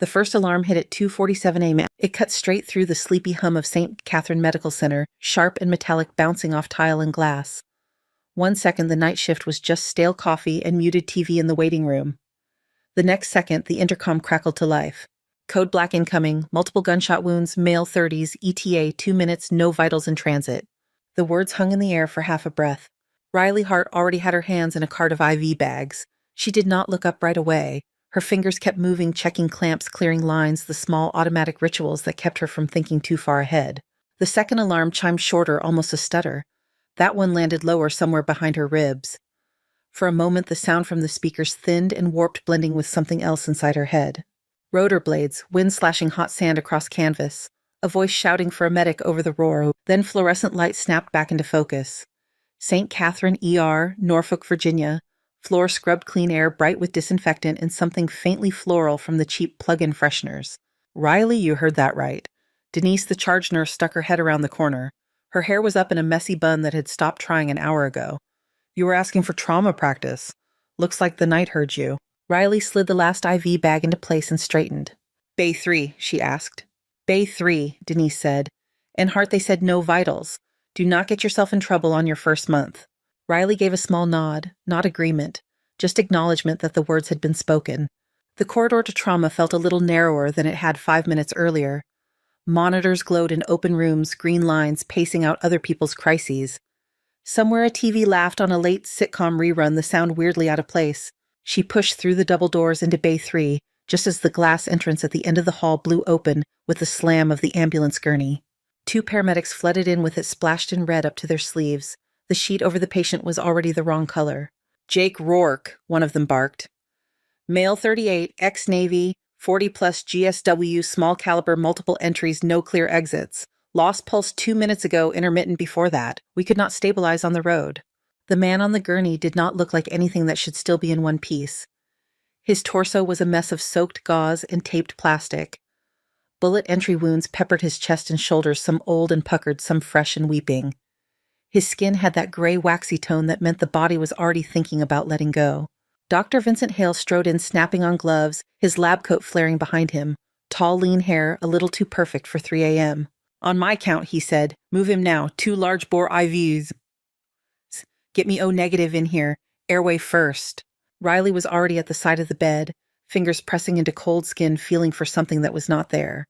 The first alarm hit at 2:47 a.m. It cut straight through the sleepy hum of St. Catherine Medical Center, sharp and metallic bouncing off tile and glass. 1 second, the night shift was just stale coffee and muted TV in the waiting room. The next second, the intercom crackled to life. Code black incoming, multiple gunshot wounds, male 30s, ETA 2 minutes, no vitals in transit. The words hung in the air for half a breath. Riley Hart already had her hands in a cart of IV bags. She did not look up right away. Her fingers kept moving, checking clamps, clearing lines, the small automatic rituals that kept her from thinking too far ahead. The second alarm chimed shorter, almost a stutter. That one landed lower, somewhere behind her ribs. For a moment, the sound from the speakers thinned and warped, blending with something else inside her head. Rotor blades, wind slashing hot sand across canvas, a voice shouting for a medic over the roar, then fluorescent light snapped back into focus. St. Catherine ER, Norfolk, Virginia. Floor scrubbed clean air, bright with disinfectant and something faintly floral from the cheap plug-in fresheners. Riley, you heard that right. Denise, the charge nurse, stuck her head around the corner. Her hair was up in a messy bun that had stopped trying an hour ago. You were asking for trauma practice. Looks like the night heard you. Riley slid the last IV bag into place and straightened. Bay 3, she asked. Bay 3, Denise said. And Hart, they said no vitals. Do not get yourself in trouble on your first month. Riley gave a small nod, not agreement, just acknowledgement that the words had been spoken. The corridor to trauma felt a little narrower than it had 5 minutes earlier. Monitors glowed in open rooms, green lines pacing out other people's crises. Somewhere a TV laughed on a late sitcom rerun, the sound weirdly out of place. She pushed through the double doors into Bay 3, just as the glass entrance at the end of the hall blew open with the slam of the ambulance gurney. 2 paramedics flooded in with it splashed in red up to their sleeves. The sheet over the patient was already the wrong color. Jake Rourke, one of them barked. Male 38, ex-Navy, 40-plus GSW, small caliber, multiple entries, no clear exits. Lost pulse 2 minutes ago, intermittent before that. We could not stabilize on the road. The man on the gurney did not look like anything that should still be in one piece. His torso was a mess of soaked gauze and taped plastic. Bullet entry wounds peppered his chest and shoulders, some old and puckered, some fresh and weeping. His skin had that gray, waxy tone that meant the body was already thinking about letting go. Dr. Vincent Hale strode in, snapping on gloves, his lab coat flaring behind him. Tall, lean hair, a little too perfect for 3 a.m. On my count, he said. Move him now. 2 large bore IVs. Get me O negative in here. Airway first. Riley was already at the side of the bed, fingers pressing into cold skin, feeling for something that was not there.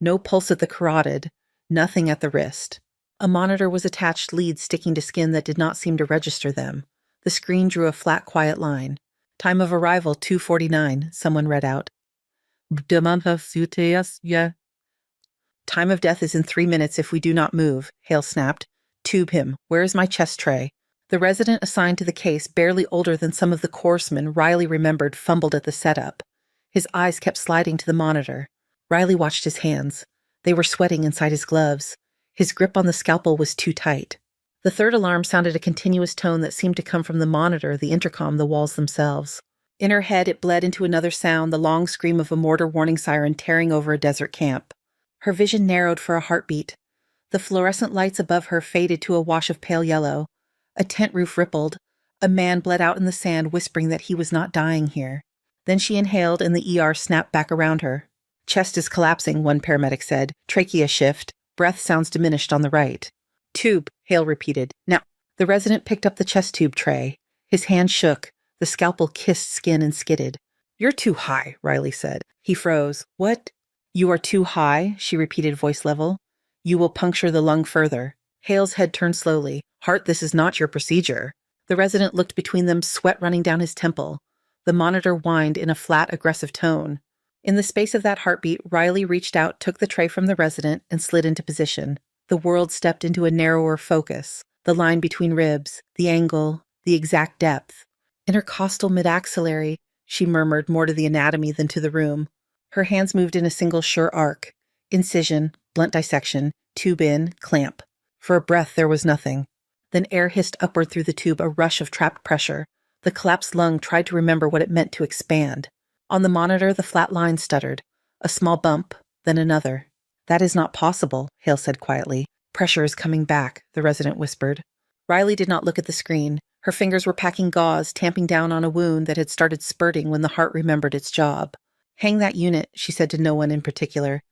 No pulse at the carotid. Nothing at the wrist. A monitor was attached, leads sticking to skin that did not seem to register them. The screen drew a flat, quiet line. Time of arrival, 2:49, someone read out. Time of death is in 3 minutes if we do not move, Hale snapped. Tube him. Where is my chest tray? The resident assigned to the case, barely older than some of the corpsmen Riley remembered, fumbled at the setup. His eyes kept sliding to the monitor. Riley watched his hands. They were sweating inside his gloves. His grip on the scalpel was too tight. The third alarm sounded a continuous tone that seemed to come from the monitor, the intercom, the walls themselves. In her head, it bled into another sound, the long scream of a mortar warning siren tearing over a desert camp. Her vision narrowed for a heartbeat. The fluorescent lights above her faded to a wash of pale yellow. A tent roof rippled. A man bled out in the sand, whispering that he was not dying here. Then she inhaled, and the ER snapped back around her. Chest is collapsing, one paramedic said. Trachea shift. Breath sounds diminished on the right. Tube, Hale repeated. Now, the resident picked up the chest tube tray. His hand shook. The scalpel kissed skin and skidded. You're too high, Riley said. He froze. What? You are too high, she repeated, voice level. You will puncture the lung further. Hale's head turned slowly. Hart, this is not your procedure. The resident looked between them, sweat running down his temple. The monitor whined in a flat, aggressive tone. In the space of that heartbeat, Riley reached out, took the tray from the resident, and slid into position. The world stepped into a narrower focus. The line between ribs, the angle, the exact depth. Intercostal mid-axillary, she murmured, more to the anatomy than to the room. Her hands moved in a single sure arc. Incision, blunt dissection, tube in, clamp. For a breath, there was nothing. Then air hissed upward through the tube, a rush of trapped pressure. The collapsed lung tried to remember what it meant to expand. On the monitor, the flat line stuttered. A small bump, then another. That is not possible, Hale said quietly. Pressure is coming back, the resident whispered. Riley did not look at the screen. Her fingers were packing gauze, tamping down on a wound that had started spurting when the heart remembered its job. Hang that unit, she said to no one in particular.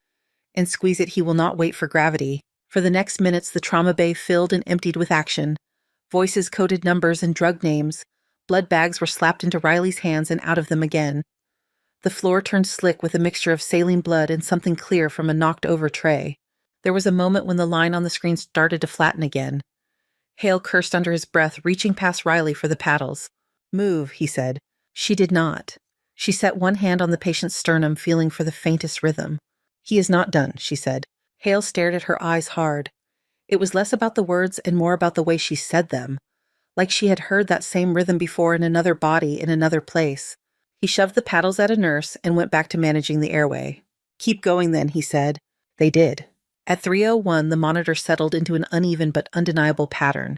And squeeze it, he will not wait for gravity. For the next minutes, the trauma bay filled and emptied with action. Voices coded numbers and drug names. Blood bags were slapped into Riley's hands and out of them again. The floor turned slick with a mixture of saline blood and something clear from a knocked-over tray. There was a moment when the line on the screen started to flatten again. Hale cursed under his breath, reaching past Riley for the paddles. "Move," he said. She did not. She set one hand on the patient's sternum, feeling for the faintest rhythm. "He is not done," she said. Hale stared at her eyes hard. It was less about the words and more about the way she said them. Like she had heard that same rhythm before in another body, in another place. He shoved the paddles at a nurse and went back to managing the airway. "Keep going then," he said. They did. At 3:01, the monitor settled into an uneven but undeniable pattern.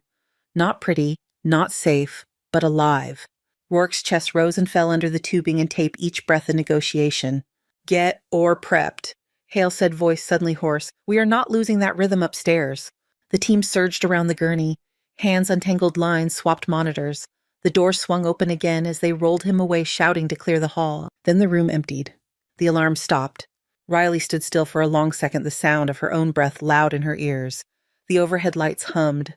Not pretty, not safe, but alive. Rourke's chest rose and fell under the tubing and tape, each breath a negotiation. "Get or prepped," Hale said, voice suddenly hoarse. "We are not losing that rhythm upstairs." The team surged around the gurney. Hands untangled lines, swapped monitors. The door swung open again as they rolled him away, shouting to clear the hall. Then the room emptied. The alarm stopped. Riley stood still for a long second, the sound of her own breath loud in her ears. The overhead lights hummed.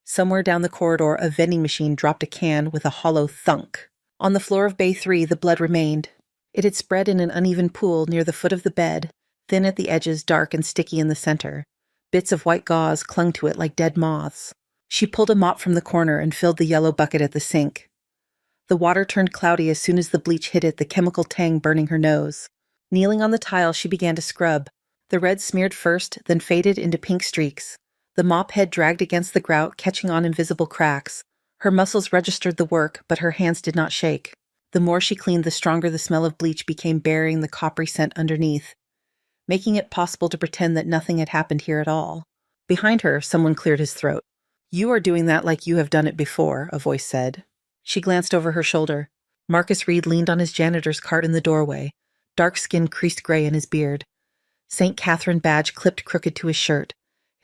Somewhere down the corridor, a vending machine dropped a can with a hollow thunk. On the floor of Bay 3, the blood remained. It had spread in an uneven pool near the foot of the bed, thin at the edges, dark and sticky in the center. Bits of white gauze clung to it like dead moths. She pulled a mop from the corner and filled the yellow bucket at the sink. The water turned cloudy as soon as the bleach hit it, the chemical tang burning her nose. Kneeling on the tile, she began to scrub. The red smeared first, then faded into pink streaks. The mop head dragged against the grout, catching on invisible cracks. Her muscles registered the work, but her hands did not shake. The more she cleaned, the stronger the smell of bleach became, burying the coppery scent underneath, making it possible to pretend that nothing had happened here at all. Behind her, someone cleared his throat. "You are doing that like you have done it before," a voice said. She glanced over her shoulder. Marcus Reed leaned on his janitor's cart in the doorway, dark skin creased gray in his beard. St. Catherine badge clipped crooked to his shirt.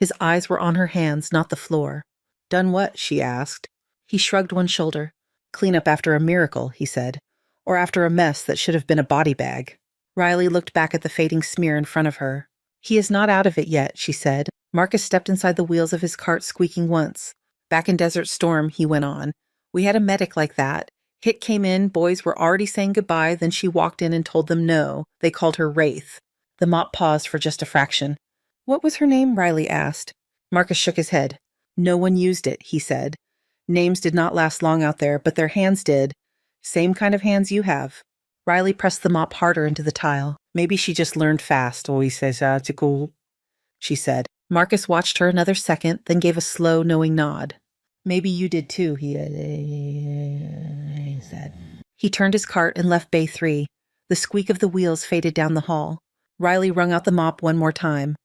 His eyes were on her hands, not the floor. "Done what?" she asked. He shrugged one shoulder. "Clean up after a miracle," he said. "Or after a mess that should have been a body bag." Riley looked back at the fading smear in front of her. "He is not out of it yet," she said. Marcus stepped inside the wheels of his cart, squeaking once. "Back in Desert Storm," he went on, "we had a medic like that. Hit came in, boys were already saying goodbye, then she walked in and told them no. They called her Wraith." The mop paused for just a fraction. "What was her name?" Riley asked. Marcus shook his head. "No one used it," he said. "Names did not last long out there, but their hands did. Same kind of hands you have." Riley pressed the mop harder into the tile. "Maybe she just learned fast, she said. Marcus watched her another second, then gave a slow, knowing nod. "Maybe you did too," he said. He turned his cart and left Bay 3. The squeak of the wheels faded down the hall. Riley wrung out the mop one more time.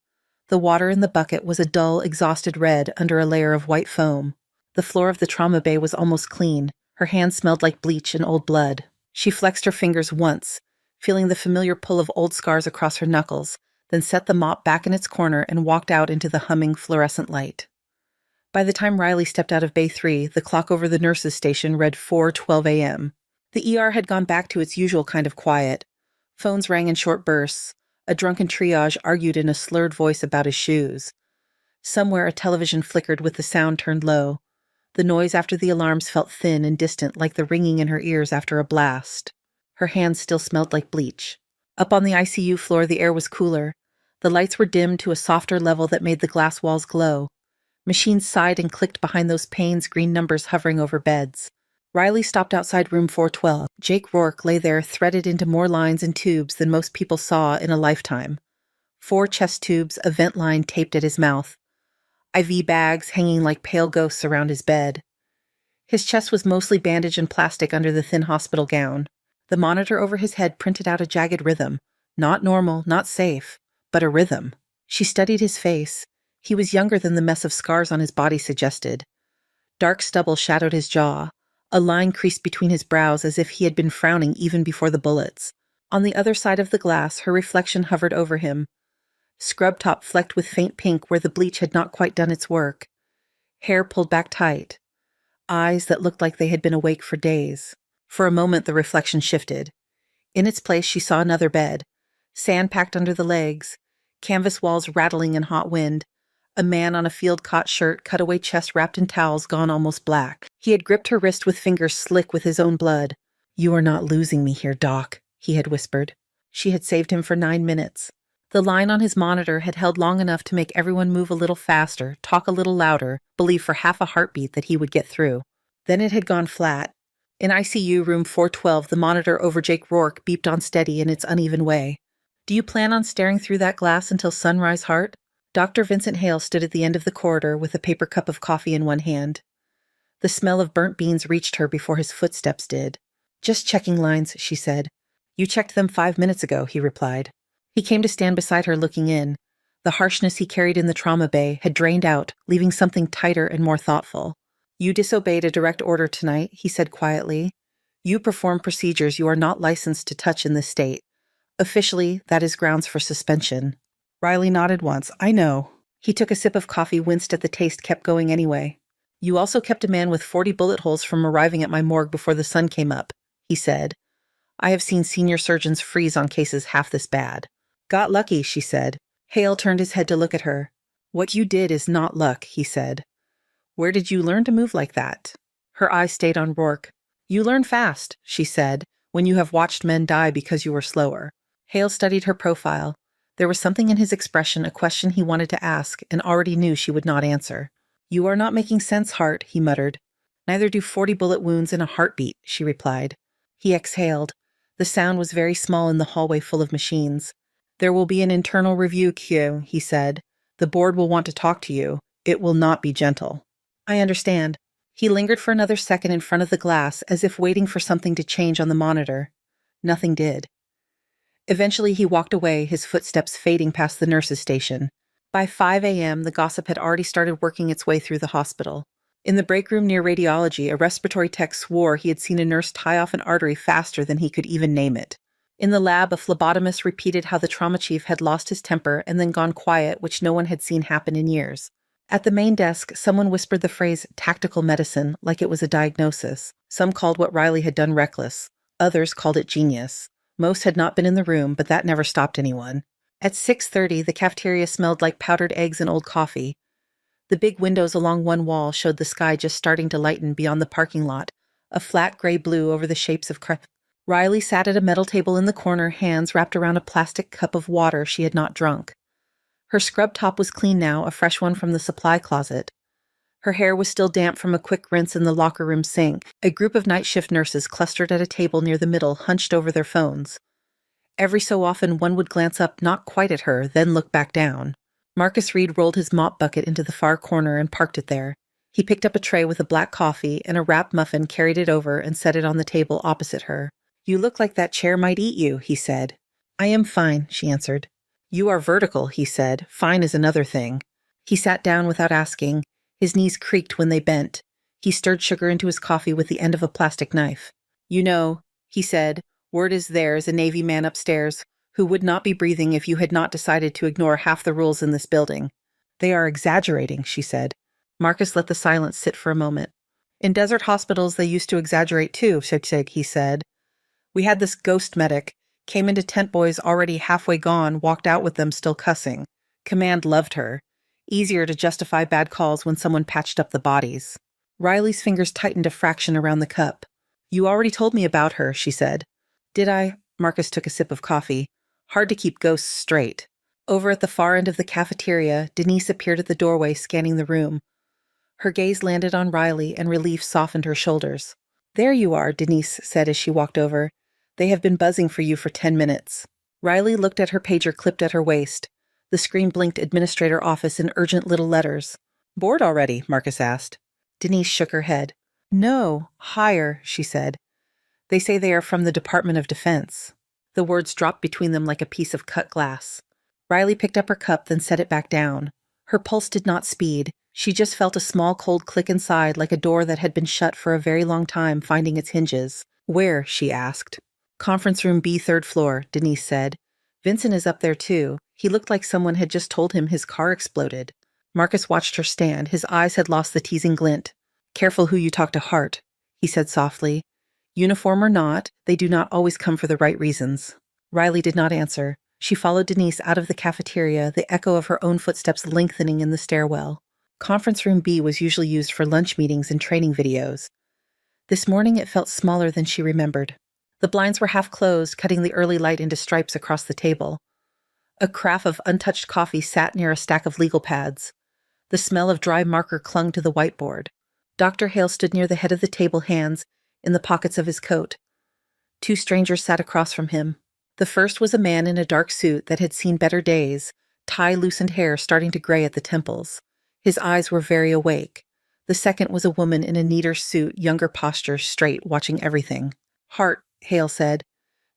The water in the bucket was a dull, exhausted red under a layer of white foam. The floor of the trauma bay was almost clean. Her hands smelled like bleach and old blood. She flexed her fingers once, feeling the familiar pull of old scars across her knuckles, then set the mop back in its corner and walked out into the humming fluorescent light. By the time Riley stepped out of Bay 3, the clock over the nurse's station read 4:12 a.m. The ER had gone back to its usual kind of quiet. Phones rang in short bursts. A drunken triage argued in a slurred voice about his shoes. Somewhere a television flickered with the sound turned low. The noise after the alarms felt thin and distant, like the ringing in her ears after a blast. Her hands still smelled like bleach. Up on the ICU floor, the air was cooler. The lights were dimmed to a softer level that made the glass walls glow. Machines sighed and clicked behind those panes, green numbers hovering over beds. Riley stopped outside room 412. Jake Rourke lay there, threaded into more lines and tubes than most people saw in a lifetime. 4 chest tubes, a vent line taped at his mouth. IV bags hanging like pale ghosts around his bed. His chest was mostly bandage and plastic under the thin hospital gown. The monitor over his head printed out a jagged rhythm. Not normal, not safe, but a rhythm. She studied his face. He was younger than the mess of scars on his body suggested. Dark stubble shadowed his jaw. A line creased between his brows as if he had been frowning even before the bullets. On the other side of the glass, her reflection hovered over him. Scrub top flecked with faint pink where the bleach had not quite done its work. Hair pulled back tight. Eyes that looked like they had been awake for days. For a moment, the reflection shifted. In its place, she saw another bed. Sand packed under the legs, canvas walls rattling in hot wind, a man on a field-caught shirt, cutaway chest wrapped in towels gone almost black. He had gripped her wrist with fingers slick with his own blood. "You are not losing me here, Doc," he had whispered. She had saved him for 9 minutes. The line on his monitor had held long enough to make everyone move a little faster, talk a little louder, believe for half a heartbeat that he would get through. Then it had gone flat. In ICU room 412, the monitor over Jake Rourke beeped on steady in its uneven way. "Do you plan on staring through that glass until sunrise, Hart?" Dr. Vincent Hale stood at the end of the corridor with a paper cup of coffee in one hand. The smell of burnt beans reached her before his footsteps did. "Just checking lines," she said. "You checked them 5 minutes ago," he replied. He came to stand beside her looking in. The harshness he carried in the trauma bay had drained out, leaving something tighter and more thoughtful. "You disobeyed a direct order tonight," he said quietly. "You perform procedures you are not licensed to touch in this state. Officially, that is grounds for suspension." Riley nodded once. "I know." He took a sip of coffee, winced at the taste, kept going anyway. "You also kept a man with 40 bullet holes from arriving at my morgue before the sun came up," he said. "I have seen senior surgeons freeze on cases half this bad." "Got lucky," she said. Hale turned his head to look at her. "What you did is not luck," he said. "Where did you learn to move like that?" Her eyes stayed on Rourke. "You learn fast," she said, "when you have watched men die because you were slower." Hale studied her profile. There was something in his expression, a question he wanted to ask, and already knew she would not answer. "You are not making sense, Hart," he muttered. "Neither do 40 bullet wounds in a heartbeat," she replied. He exhaled. The sound was very small in the hallway full of machines. "There will be an internal review, Q," he said. "The board will want to talk to you. It will not be gentle." "I understand." He lingered for another second in front of the glass, as if waiting for something to change on the monitor. Nothing did. Eventually he walked away, his footsteps fading past the nurse's station. By 5 a.m., the gossip had already started working its way through the hospital. In the break room near radiology, a respiratory tech swore he had seen a nurse tie off an artery faster than he could even name it. In the lab, a phlebotomist repeated how the trauma chief had lost his temper and then gone quiet, which no one had seen happen in years. At the main desk, someone whispered the phrase tactical medicine like it was a diagnosis. Some called what Riley had done reckless. Others called it genius. Most had not been in the room, but that never stopped anyone. At 6:30, the cafeteria smelled like powdered eggs and old coffee. The big windows along one wall showed the sky just starting to lighten beyond the parking lot, a flat gray blue over the shapes of Riley sat at a metal table in the corner, hands wrapped around a plastic cup of water she had not drunk. Her scrub top was clean now, a fresh one from the supply closet. Her hair was still damp from a quick rinse in the locker room sink. A group of night shift nurses clustered at a table near the middle, hunched over their phones. Every so often one would glance up, not quite at her, then look back down. Marcus Reed rolled his mop bucket into the far corner and parked it there. He picked up a tray with a black coffee and a wrapped muffin, carried it over, and set it on the table opposite her. "You look like that chair might eat you," he said. "I am fine," she answered. "You are vertical," he said. "Fine is another thing." He sat down without asking. His knees creaked when they bent. He stirred sugar into his coffee with the end of a plastic knife. "You know," he said, "word is there's a Navy man upstairs who would not be breathing if you had not decided to ignore half the rules in this building." "They are exaggerating," she said. Marcus let the silence sit for a moment. "In desert hospitals they used to exaggerate too," he said. "We had this ghost medic, came into tent boys already halfway gone, walked out with them still cussing. Command loved her. Easier to justify bad calls when someone patched up the bodies." Riley's fingers tightened a fraction around the cup. "You already told me about her," she said. "Did I?" Marcus took a sip of coffee. Hard to keep ghosts straight. Over at the far end of the cafeteria, Denise appeared at the doorway, scanning the room. Her gaze landed on Riley, and relief softened her shoulders. "There you are," Denise said as she walked over. "They have been buzzing for you for 10 minutes. Riley looked at her pager clipped at her waist. The screen blinked Administrator Office in urgent little letters. "Bored already?" Marcus asked. Denise shook her head. "No, higher," she said. "They say they are from the Department of Defense." The words dropped between them like a piece of cut glass. Riley picked up her cup, then set it back down. Her pulse did not speed. She just felt a small cold click inside, like a door that had been shut for a very long time finding its hinges. "Where?" she asked. "Conference room B, 3rd floor," Denise said. "Vincent is up there too. He looked like someone had just told him his car exploded." Marcus watched her stand. His eyes had lost the teasing glint. "Careful who you talk to, Hart," he said softly. Uniform or not, they do not always come for the right reasons. Riley did not answer. She followed Denise out of the cafeteria, the echo of her own footsteps lengthening in the stairwell. Conference room B was usually used for lunch meetings and training videos. This morning it felt smaller than she remembered. The blinds were half closed, cutting the early light into stripes across the table. A carafe of untouched coffee sat near a stack of legal pads. The smell of dry marker clung to the whiteboard. Dr. Hale stood near the head of the table, hands in the pockets of his coat. Two strangers sat across from him. The first was a man in a dark suit that had seen better days, tie-loosened hair starting to gray at the temples. His eyes were very awake. The second was a woman in a neater suit, younger posture, straight, watching everything. "Hart," Hale said.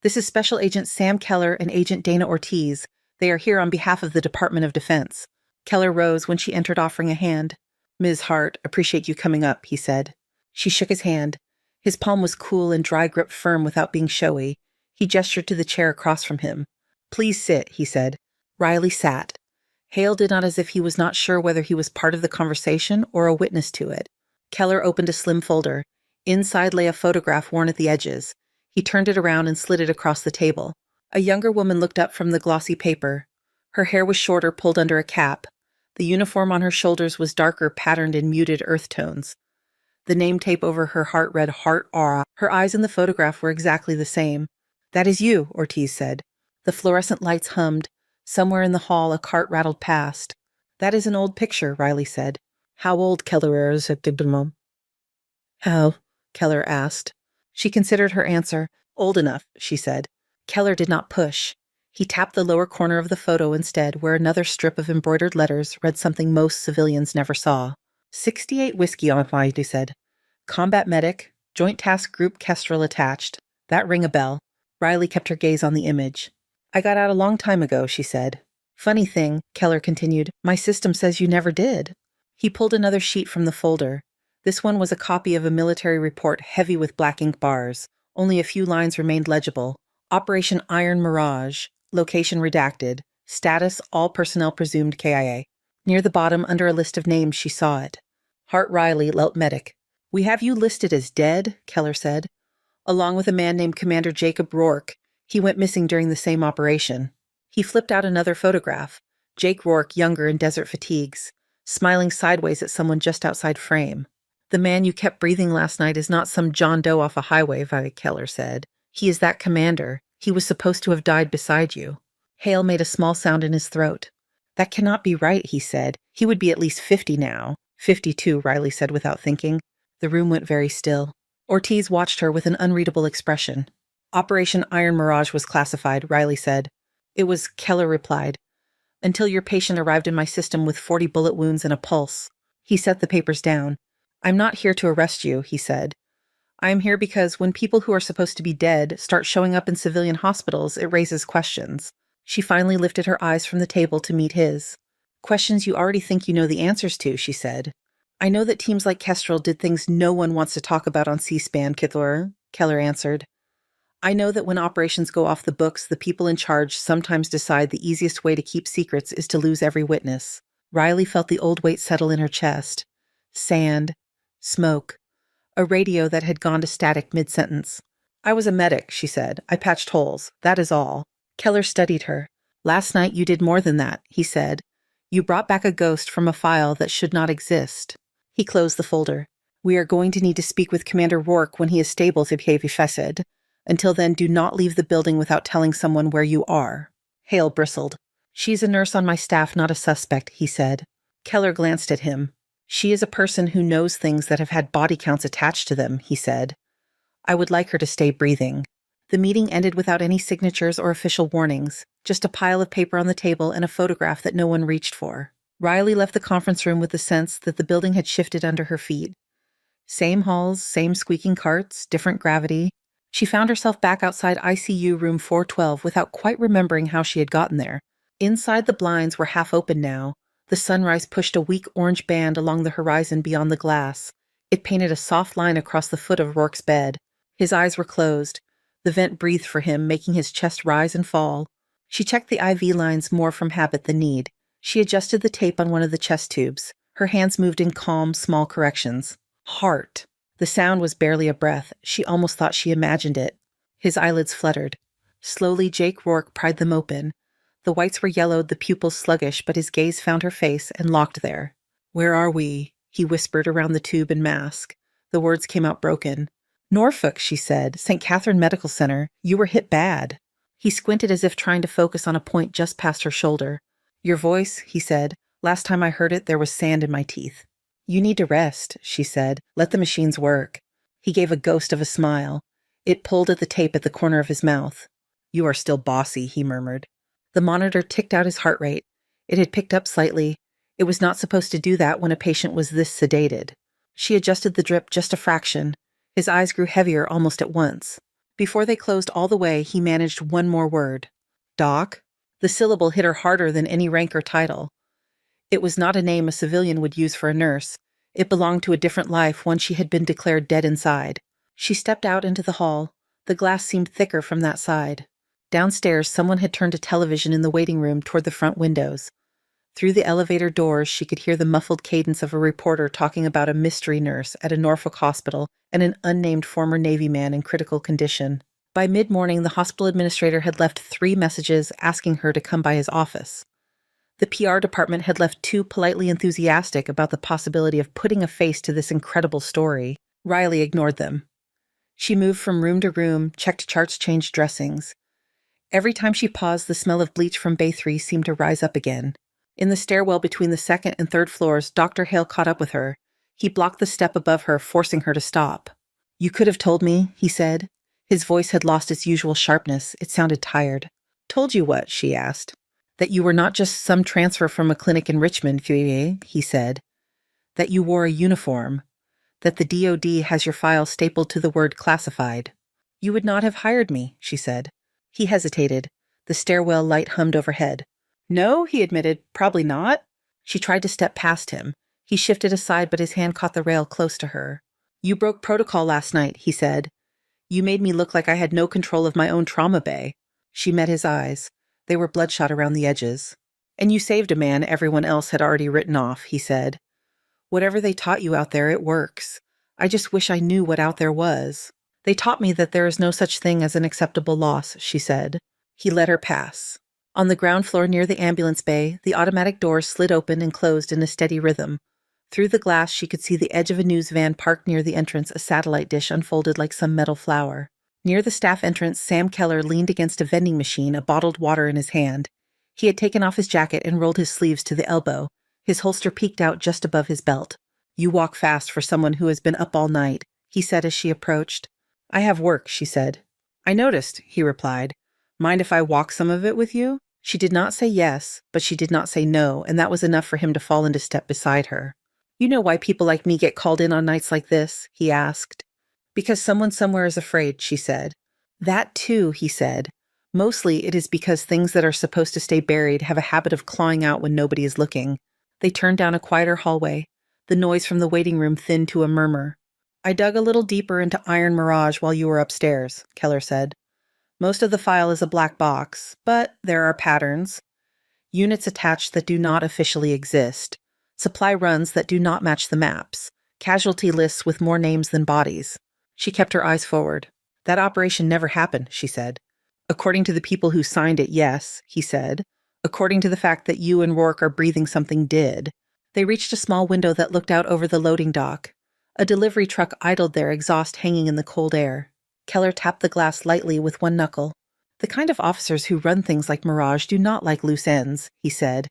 "This is Special Agent Sam Keller and Agent Dana Ortiz. They are here on behalf of the Department of Defense." Keller rose when she entered, offering a hand. "Ms. Hart, appreciate you coming up," he said. She shook his hand. His palm was cool and dry grip firm without being showy. He gestured to the chair across from him. "Please sit," he said. Riley sat. Hale did not as if he was not sure whether he was part of the conversation or a witness to it. Keller opened a slim folder. Inside lay a photograph worn at the edges. He turned it around and slid it across the table. A younger woman looked up from the glossy paper. Her hair was shorter, pulled under a cap. The uniform on her shoulders was darker, patterned in muted earth tones. The name tape over her heart read Hart Aura. Her eyes in the photograph were exactly the same. "That is you," Ortiz said. The fluorescent lights hummed. Somewhere in the hall, a cart rattled past. "That is an old picture," Riley said. "How old, Keller is it, Mom?" "How?" Keller asked. She considered her answer. "Old enough," she said. Keller did not push. He tapped the lower corner of the photo instead, where another strip of embroidered letters read something most civilians never saw. 68 Whiskey on file, he said. "Combat medic, Joint Task Group Kestrel attached. That ring a bell." Riley kept her gaze on the image. "I got out a long time ago," she said. "Funny thing," Keller continued, "my system says you never did." He pulled another sheet from the folder. This one was a copy of a military report heavy with black ink bars. Only a few lines remained legible. Operation Iron Mirage. Location redacted. Status all personnel presumed KIA. Near the bottom, under a list of names, she saw it. Hart Riley, Lelt Medic. "We have you listed as dead," Keller said. "Along with a man named Commander Jacob Rourke. He went missing during the same operation." He flipped out another photograph. Jake Rourke, younger in desert fatigues, smiling sideways at someone just outside frame. "The man you kept breathing last night is not some John Doe off a highway," Keller said. "He is that commander. He was supposed to have died beside you." Hale made a small sound in his throat. "That cannot be right," he said. "He would be at least 50 now." 52, Riley said without thinking. The room went very still. Ortiz watched her with an unreadable expression. "Operation Iron Mirage was classified," Riley said. "It was," Keller replied, "until your patient arrived in my system with 40 bullet wounds and a pulse." He set the papers down. "I'm not here to arrest you," he said. "I am here because when people who are supposed to be dead start showing up in civilian hospitals, it raises questions." She finally lifted her eyes from the table to meet his. "Questions you already think you know the answers to," she said. "I know that teams like Kestrel did things no one wants to talk about on C-SPAN, Kithor," Keller answered. "I know that when operations go off the books, the people in charge sometimes decide the easiest way to keep secrets is to lose every witness." Riley felt the old weight settle in her chest. Sand. Smoke. A radio that had gone to static mid-sentence. "I was a medic," she said. "I patched holes. That is all." Keller studied her. "Last night you did more than that," he said. "You brought back a ghost from a file that should not exist." He closed the folder. "We are going to need to speak with Commander Rourke when he is stable to Fesed. Until then, do not leave the building without telling someone where you are." Hale bristled. "She's a nurse on my staff, not a suspect," he said. Keller glanced at him. "She is a person who knows things that have had body counts attached to them," he said. "I would like her to stay breathing." The meeting ended without any signatures or official warnings, just a pile of paper on the table and a photograph that no one reached for. Riley left the conference room with the sense that the building had shifted under her feet. Same halls, same squeaking carts, different gravity. She found herself back outside ICU room 412 without quite remembering how she had gotten there. Inside, the blinds were half open now. The sunrise pushed a weak orange band along the horizon beyond the glass. It painted a soft line across the foot of Rourke's bed. His eyes were closed. The vent breathed for him, making his chest rise and fall. She checked the IV lines more from habit than need. She adjusted the tape on one of the chest tubes. Her hands moved in calm, small corrections. Heart. The sound was barely a breath. She almost thought she imagined it. His eyelids fluttered. Slowly, Jake Rourke pried them open. The whites were yellowed, the pupils sluggish, but his gaze found her face and locked there. "Where are we?" he whispered around the tube and mask. The words came out broken. "Norfolk," she said. "St. Catherine Medical Center. You were hit bad." He squinted as if trying to focus on a point just past her shoulder. "Your voice," he said. "Last time I heard it, there was sand in my teeth." "You need to rest," she said. "Let the machines work." He gave a ghost of a smile. It pulled at the tape at the corner of his mouth. "You are still bossy," he murmured. The monitor ticked out his heart rate. It had picked up slightly. It was not supposed to do that when a patient was this sedated. She adjusted the drip just a fraction. His eyes grew heavier almost at once. Before they closed all the way, he managed one more word. "Doc?" The syllable hit her harder than any rank or title. It was not a name a civilian would use for a nurse. It belonged to a different life, one she had been declared dead inside. She stepped out into the hall. The glass seemed thicker from that side. Downstairs, someone had turned a television in the waiting room toward the front windows. Through the elevator doors, she could hear the muffled cadence of a reporter talking about a mystery nurse at a Norfolk hospital and an unnamed former Navy man in critical condition. By mid-morning, the hospital administrator had left 3 messages asking her to come by his office. The PR department had left 2 politely enthusiastic about the possibility of putting a face to this incredible story. Riley ignored them. She moved from room to room, checked charts, changed dressings. Every time she paused, the smell of bleach from Bay 3 seemed to rise up again. In the stairwell between the 2nd and 3rd floors, Dr. Hale caught up with her. He blocked the step above her, forcing her to stop. "You could have told me," he said. His voice had lost its usual sharpness. It sounded tired. "Told you what?" she asked. "That you were not just some transfer from a clinic in Richmond, Feuillet," he said. "That you wore a uniform. That the DOD has your file stapled to the word classified." "You would not have hired me," she said. He hesitated. The stairwell light hummed overhead. "No," he admitted, "probably not." She tried to step past him. He shifted aside, but his hand caught the rail close to her. "You broke protocol last night," he said. "You made me look like I had no control of my own trauma bay." She met his eyes. They were bloodshot around the edges. "And you saved a man everyone else had already written off," he said. "Whatever they taught you out there, it works. I just wish I knew what out there was." "They taught me that there is no such thing as an acceptable loss," she said. He let her pass. On the ground floor near the ambulance bay, the automatic doors slid open and closed in a steady rhythm. Through the glass, she could see the edge of a news van parked near the entrance, a satellite dish unfolded like some metal flower. Near the staff entrance, Sam Keller leaned against a vending machine, a bottled water in his hand. He had taken off his jacket and rolled his sleeves to the elbow. His holster peeked out just above his belt. "You walk fast for someone who has been up all night," he said as she approached. "I have work," she said. "I noticed," he replied. "Mind if I walk some of it with you?" She did not say yes, but she did not say no, and that was enough for him to fall into step beside her. "You know why people like me get called in on nights like this?" he asked. "Because someone somewhere is afraid," she said. "That too," he said. "Mostly it is because things that are supposed to stay buried have a habit of clawing out when nobody is looking." They turned down a quieter hallway. The noise from the waiting room thinned to a murmur. "I dug a little deeper into Iron Mirage while you were upstairs," Keller said. "Most of the file is a black box, but there are patterns. Units attached that do not officially exist. Supply runs that do not match the maps. Casualty lists with more names than bodies." She kept her eyes forward. "That operation never happened," she said. "According to the people who signed it, yes," he said. "According to the fact that you and Rourke are breathing something did." They reached a small window that looked out over the loading dock. A delivery truck idled there, exhaust hanging in the cold air. Keller tapped the glass lightly with one knuckle. "The kind of officers who run things like Mirage do not like loose ends," he said.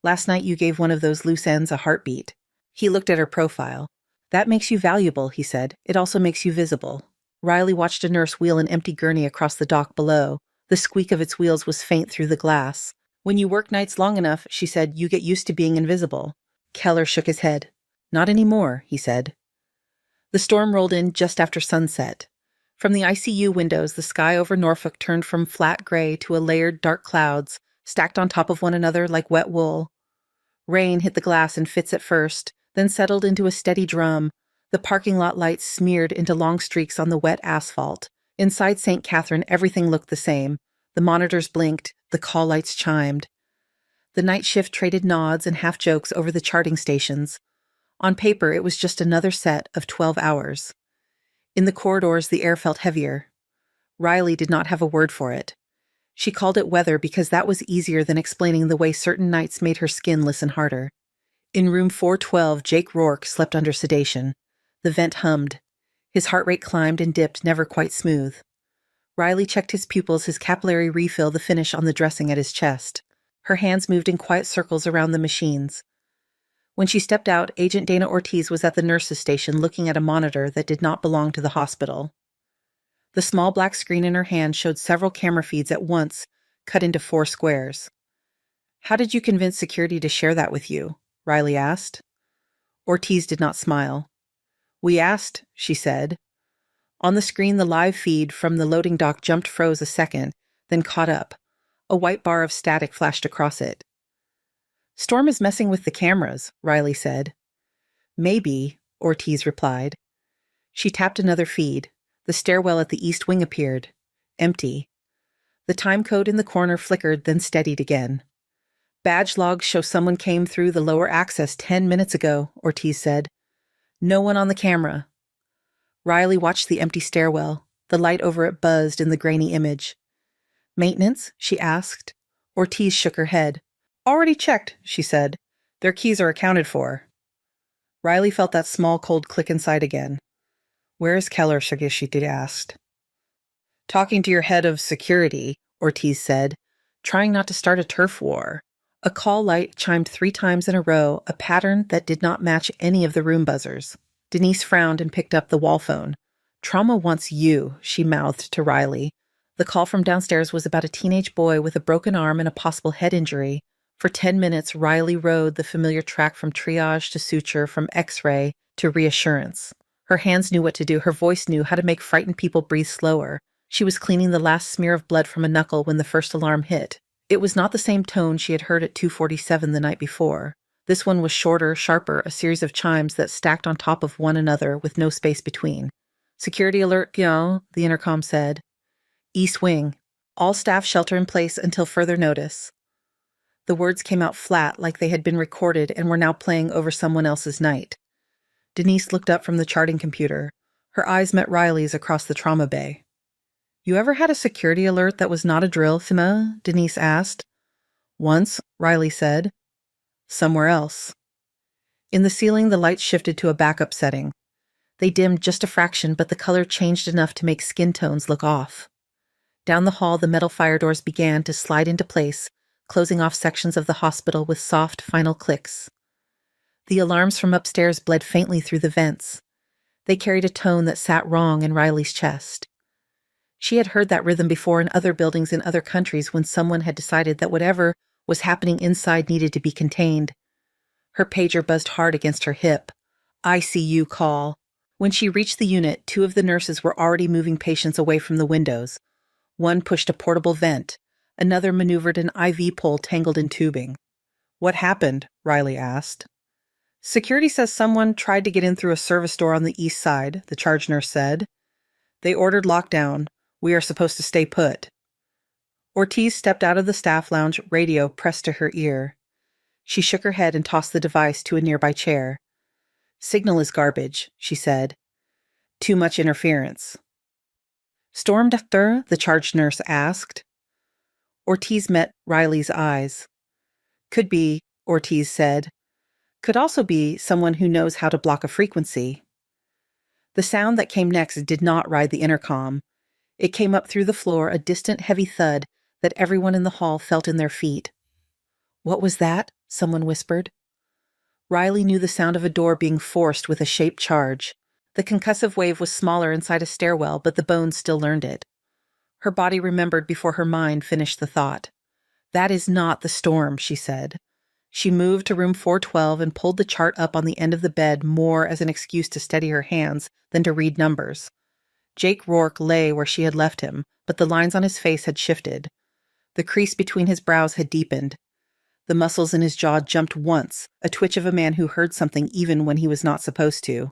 "Last night you gave one of those loose ends a heartbeat." He looked at her profile. "That makes you valuable," he said. "It also makes you visible." Riley watched a nurse wheel an empty gurney across the dock below. The squeak of its wheels was faint through the glass. "When you work nights long enough," she said, "you get used to being invisible." Keller shook his head. "Not anymore," he said. The storm rolled in just after sunset. From the ICU windows, the sky over Norfolk turned from flat gray to a layered dark clouds, stacked on top of one another like wet wool. Rain hit the glass in fits at first, then settled into a steady drum. The parking lot lights smeared into long streaks on the wet asphalt. Inside St. Catherine, everything looked the same. The monitors blinked, the call lights chimed. The night shift traded nods and half-jokes over the charting stations. On paper, it was just another set of 12 hours. In the corridors, the air felt heavier. Riley did not have a word for it. She called it weather because that was easier than explaining the way certain nights made her skin listen harder. In room 412, Jake Rourke slept under sedation. The vent hummed. His heart rate climbed and dipped, never quite smooth. Riley checked his pupils, his capillary refill, the finish on the dressing at his chest. Her hands moved in quiet circles around the machines. When she stepped out, Agent Dana Ortiz was at the nurse's station looking at a monitor that did not belong to the hospital. The small black screen in her hand showed several camera feeds at once, cut into 4 squares. "How did you convince security to share that with you?" Riley asked. Ortiz did not smile. "We asked," she said. On the screen, the live feed from the loading dock froze a second, then caught up. A white bar of static flashed across it. "Storm is messing with the cameras," Riley said. "Maybe," Ortiz replied. She tapped another feed. The stairwell at the east wing appeared. Empty. The time code in the corner flickered, then steadied again. "Badge logs show someone came through the lower access 10 minutes ago," Ortiz said. "No one on the camera." Riley watched the empty stairwell. The light over it buzzed in the grainy image. "Maintenance?" she asked. Ortiz shook her head. "Already checked," she said. "Their keys are accounted for." Riley felt that small, cold click inside again. "Where is Keller?" she asked. "Talking to your head of security," Ortiz said, trying not to start a turf war. A call light chimed 3 times in a row, a pattern that did not match any of the room buzzers. Denise frowned and picked up the wall phone. "Trauma wants you," she mouthed to Riley. The call from downstairs was about a teenage boy with a broken arm and a possible head injury. For 10 minutes, Riley rode the familiar track from triage to suture, from X-ray to reassurance. Her hands knew what to do. Her voice knew how to make frightened people breathe slower. She was cleaning the last smear of blood from a knuckle when the first alarm hit. It was not the same tone she had heard at 2:47 the night before. This one was shorter, sharper, a series of chimes that stacked on top of one another with no space between. "Security alert, Guillaume," the intercom said. "East wing. All staff shelter in place until further notice." The words came out flat, like they had been recorded and were now playing over someone else's night. Denise looked up from the charting computer. Her eyes met Riley's across the trauma bay. "You ever had a security alert that was not a drill, Thima?" Denise asked. "Once," Riley said. "Somewhere else." In the ceiling, the lights shifted to a backup setting. They dimmed just a fraction, but the color changed enough to make skin tones look off. Down the hall, the metal fire doors began to slide into place, closing off sections of the hospital with soft, final clicks. The alarms from upstairs bled faintly through the vents. They carried a tone that sat wrong in Riley's chest. She had heard that rhythm before in other buildings in other countries when someone had decided that whatever was happening inside needed to be contained. Her pager buzzed hard against her hip. ICU call. When she reached the unit, 2 of the nurses were already moving patients away from the windows. One pushed a portable vent. Another maneuvered an IV pole tangled in tubing. "What happened?" Riley asked. "Security says someone tried to get in through a service door on the east side," the charge nurse said. "They ordered lockdown. We are supposed to stay put." Ortiz stepped out of the staff lounge, radio pressed to her ear. She shook her head and tossed the device to a nearby chair. "Signal is garbage," she said. "Too much interference." "Storm doctor?" the charge nurse asked. Ortiz met Riley's eyes. "Could be," Ortiz said. "Could also be someone who knows how to block a frequency." The sound that came next did not ride the intercom. It came up through the floor, a distant, heavy thud that everyone in the hall felt in their feet. "What was that?" someone whispered. Riley knew the sound of a door being forced with a shaped charge. The concussive wave was smaller inside a stairwell, but the bones still learned it. Her body remembered before her mind finished the thought. "That is not the storm," she said. She moved to room 412 and pulled the chart up on the end of the bed more as an excuse to steady her hands than to read numbers. Jake Rourke lay where she had left him, but the lines on his face had shifted. The crease between his brows had deepened. The muscles in his jaw jumped once, a twitch of a man who heard something even when he was not supposed to.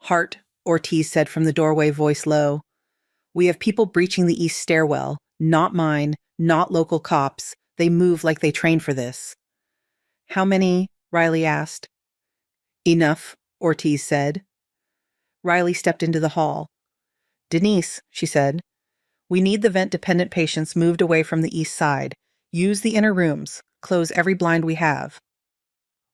"Hart," Ortiz said from the doorway, voice low. "We have people breaching the east stairwell. Not mine, not local cops. They move like they train for this." "How many?" Riley asked. Enough, Ortiz said. Riley stepped into the hall. Denise, she said, we need the vent-dependent patients moved away from the east side. Use the inner rooms. Close every blind we have.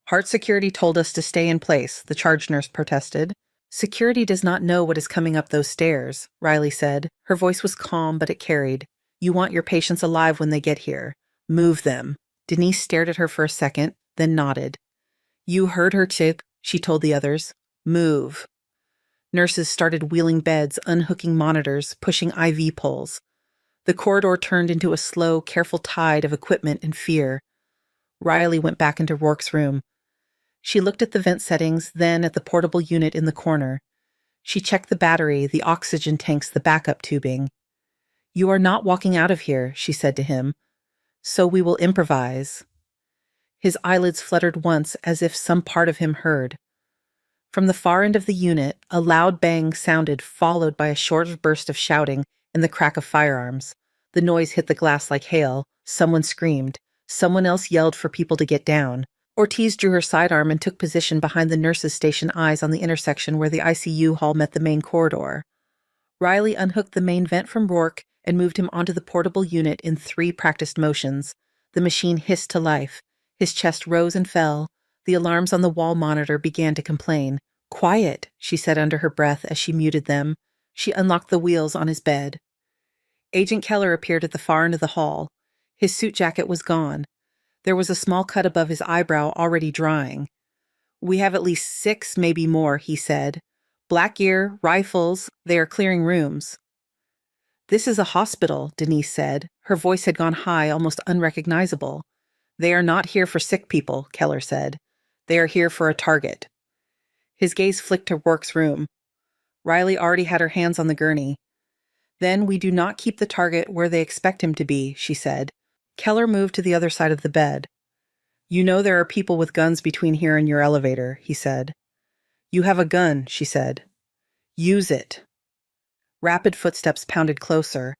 Heart security told us to stay in place, the charge nurse protested. Security does not know what is coming up those stairs, Riley said. Her voice was calm, but it carried. You want your patients alive when they get here. Move them. Denise stared at her for a second, then nodded. You heard her, Chip, she told the others. Move. Nurses started wheeling beds, unhooking monitors, pushing IV poles. The corridor turned into a slow, careful tide of equipment and fear. Riley went back into Rourke's room. She looked at the vent settings, then at the portable unit in the corner. She checked the battery, the oxygen tanks, the backup tubing. You are not walking out of here, she said to him. So we will improvise. His eyelids fluttered once as if some part of him heard. From the far end of the unit, a loud bang sounded, followed by a short burst of shouting and the crack of firearms. The noise hit the glass like hail. Someone screamed. Someone else yelled for people to get down. Ortiz drew her sidearm and took position behind the nurses' station eyes on the intersection where the ICU hall met the main corridor. Riley unhooked the main vent from Rourke and moved him onto the portable unit in 3 practiced motions. The machine hissed to life. His chest rose and fell. The alarms on the wall monitor began to complain. Quiet, she said under her breath as she muted them. She unlocked the wheels on his bed. Agent Keller appeared at the far end of the hall. His suit jacket was gone. There was a small cut above his eyebrow already drying. We have at least 6, maybe more, he said. Black gear, rifles, they are clearing rooms. This is a hospital, Denise said. Her voice had gone high, almost unrecognizable. They are not here for sick people, Keller said. They are here for a target. His gaze flicked to Rourke's room. Riley already had her hands on the gurney. Then we do not keep the target where they expect him to be, she said. Keller moved to the other side of the bed. You know there are people with guns between here and your elevator, he said. You have a gun, she said. Use it. Rapid footsteps pounded closer.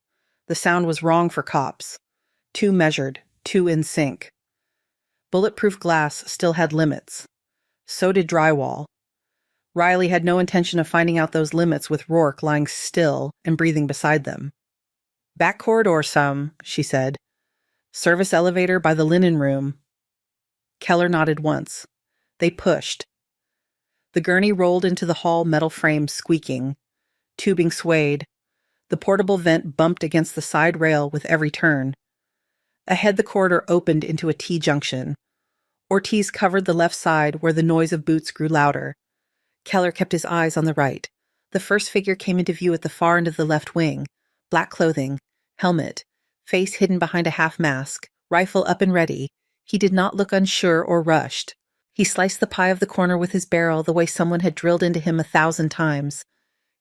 The sound was wrong for cops. Too measured, too in sync. Bulletproof glass still had limits. So did drywall. Riley had no intention of finding out those limits with Rourke lying still and breathing beside them. Back corridor some, she said. Service elevator by the linen room. Keller nodded once. They pushed. The gurney rolled into the hall metal frame, squeaking. Tubing swayed. The portable vent bumped against the side rail with every turn. Ahead the corridor opened into a T-junction. Ortiz covered the left side where the noise of boots grew louder. Keller kept his eyes on the right. The first figure came into view at the far end of the left wing. Black clothing, helmet, face hidden behind a half mask, rifle up and ready. He did not look unsure or rushed. He sliced the pie of the corner with his barrel the way someone had drilled into him 1,000 times.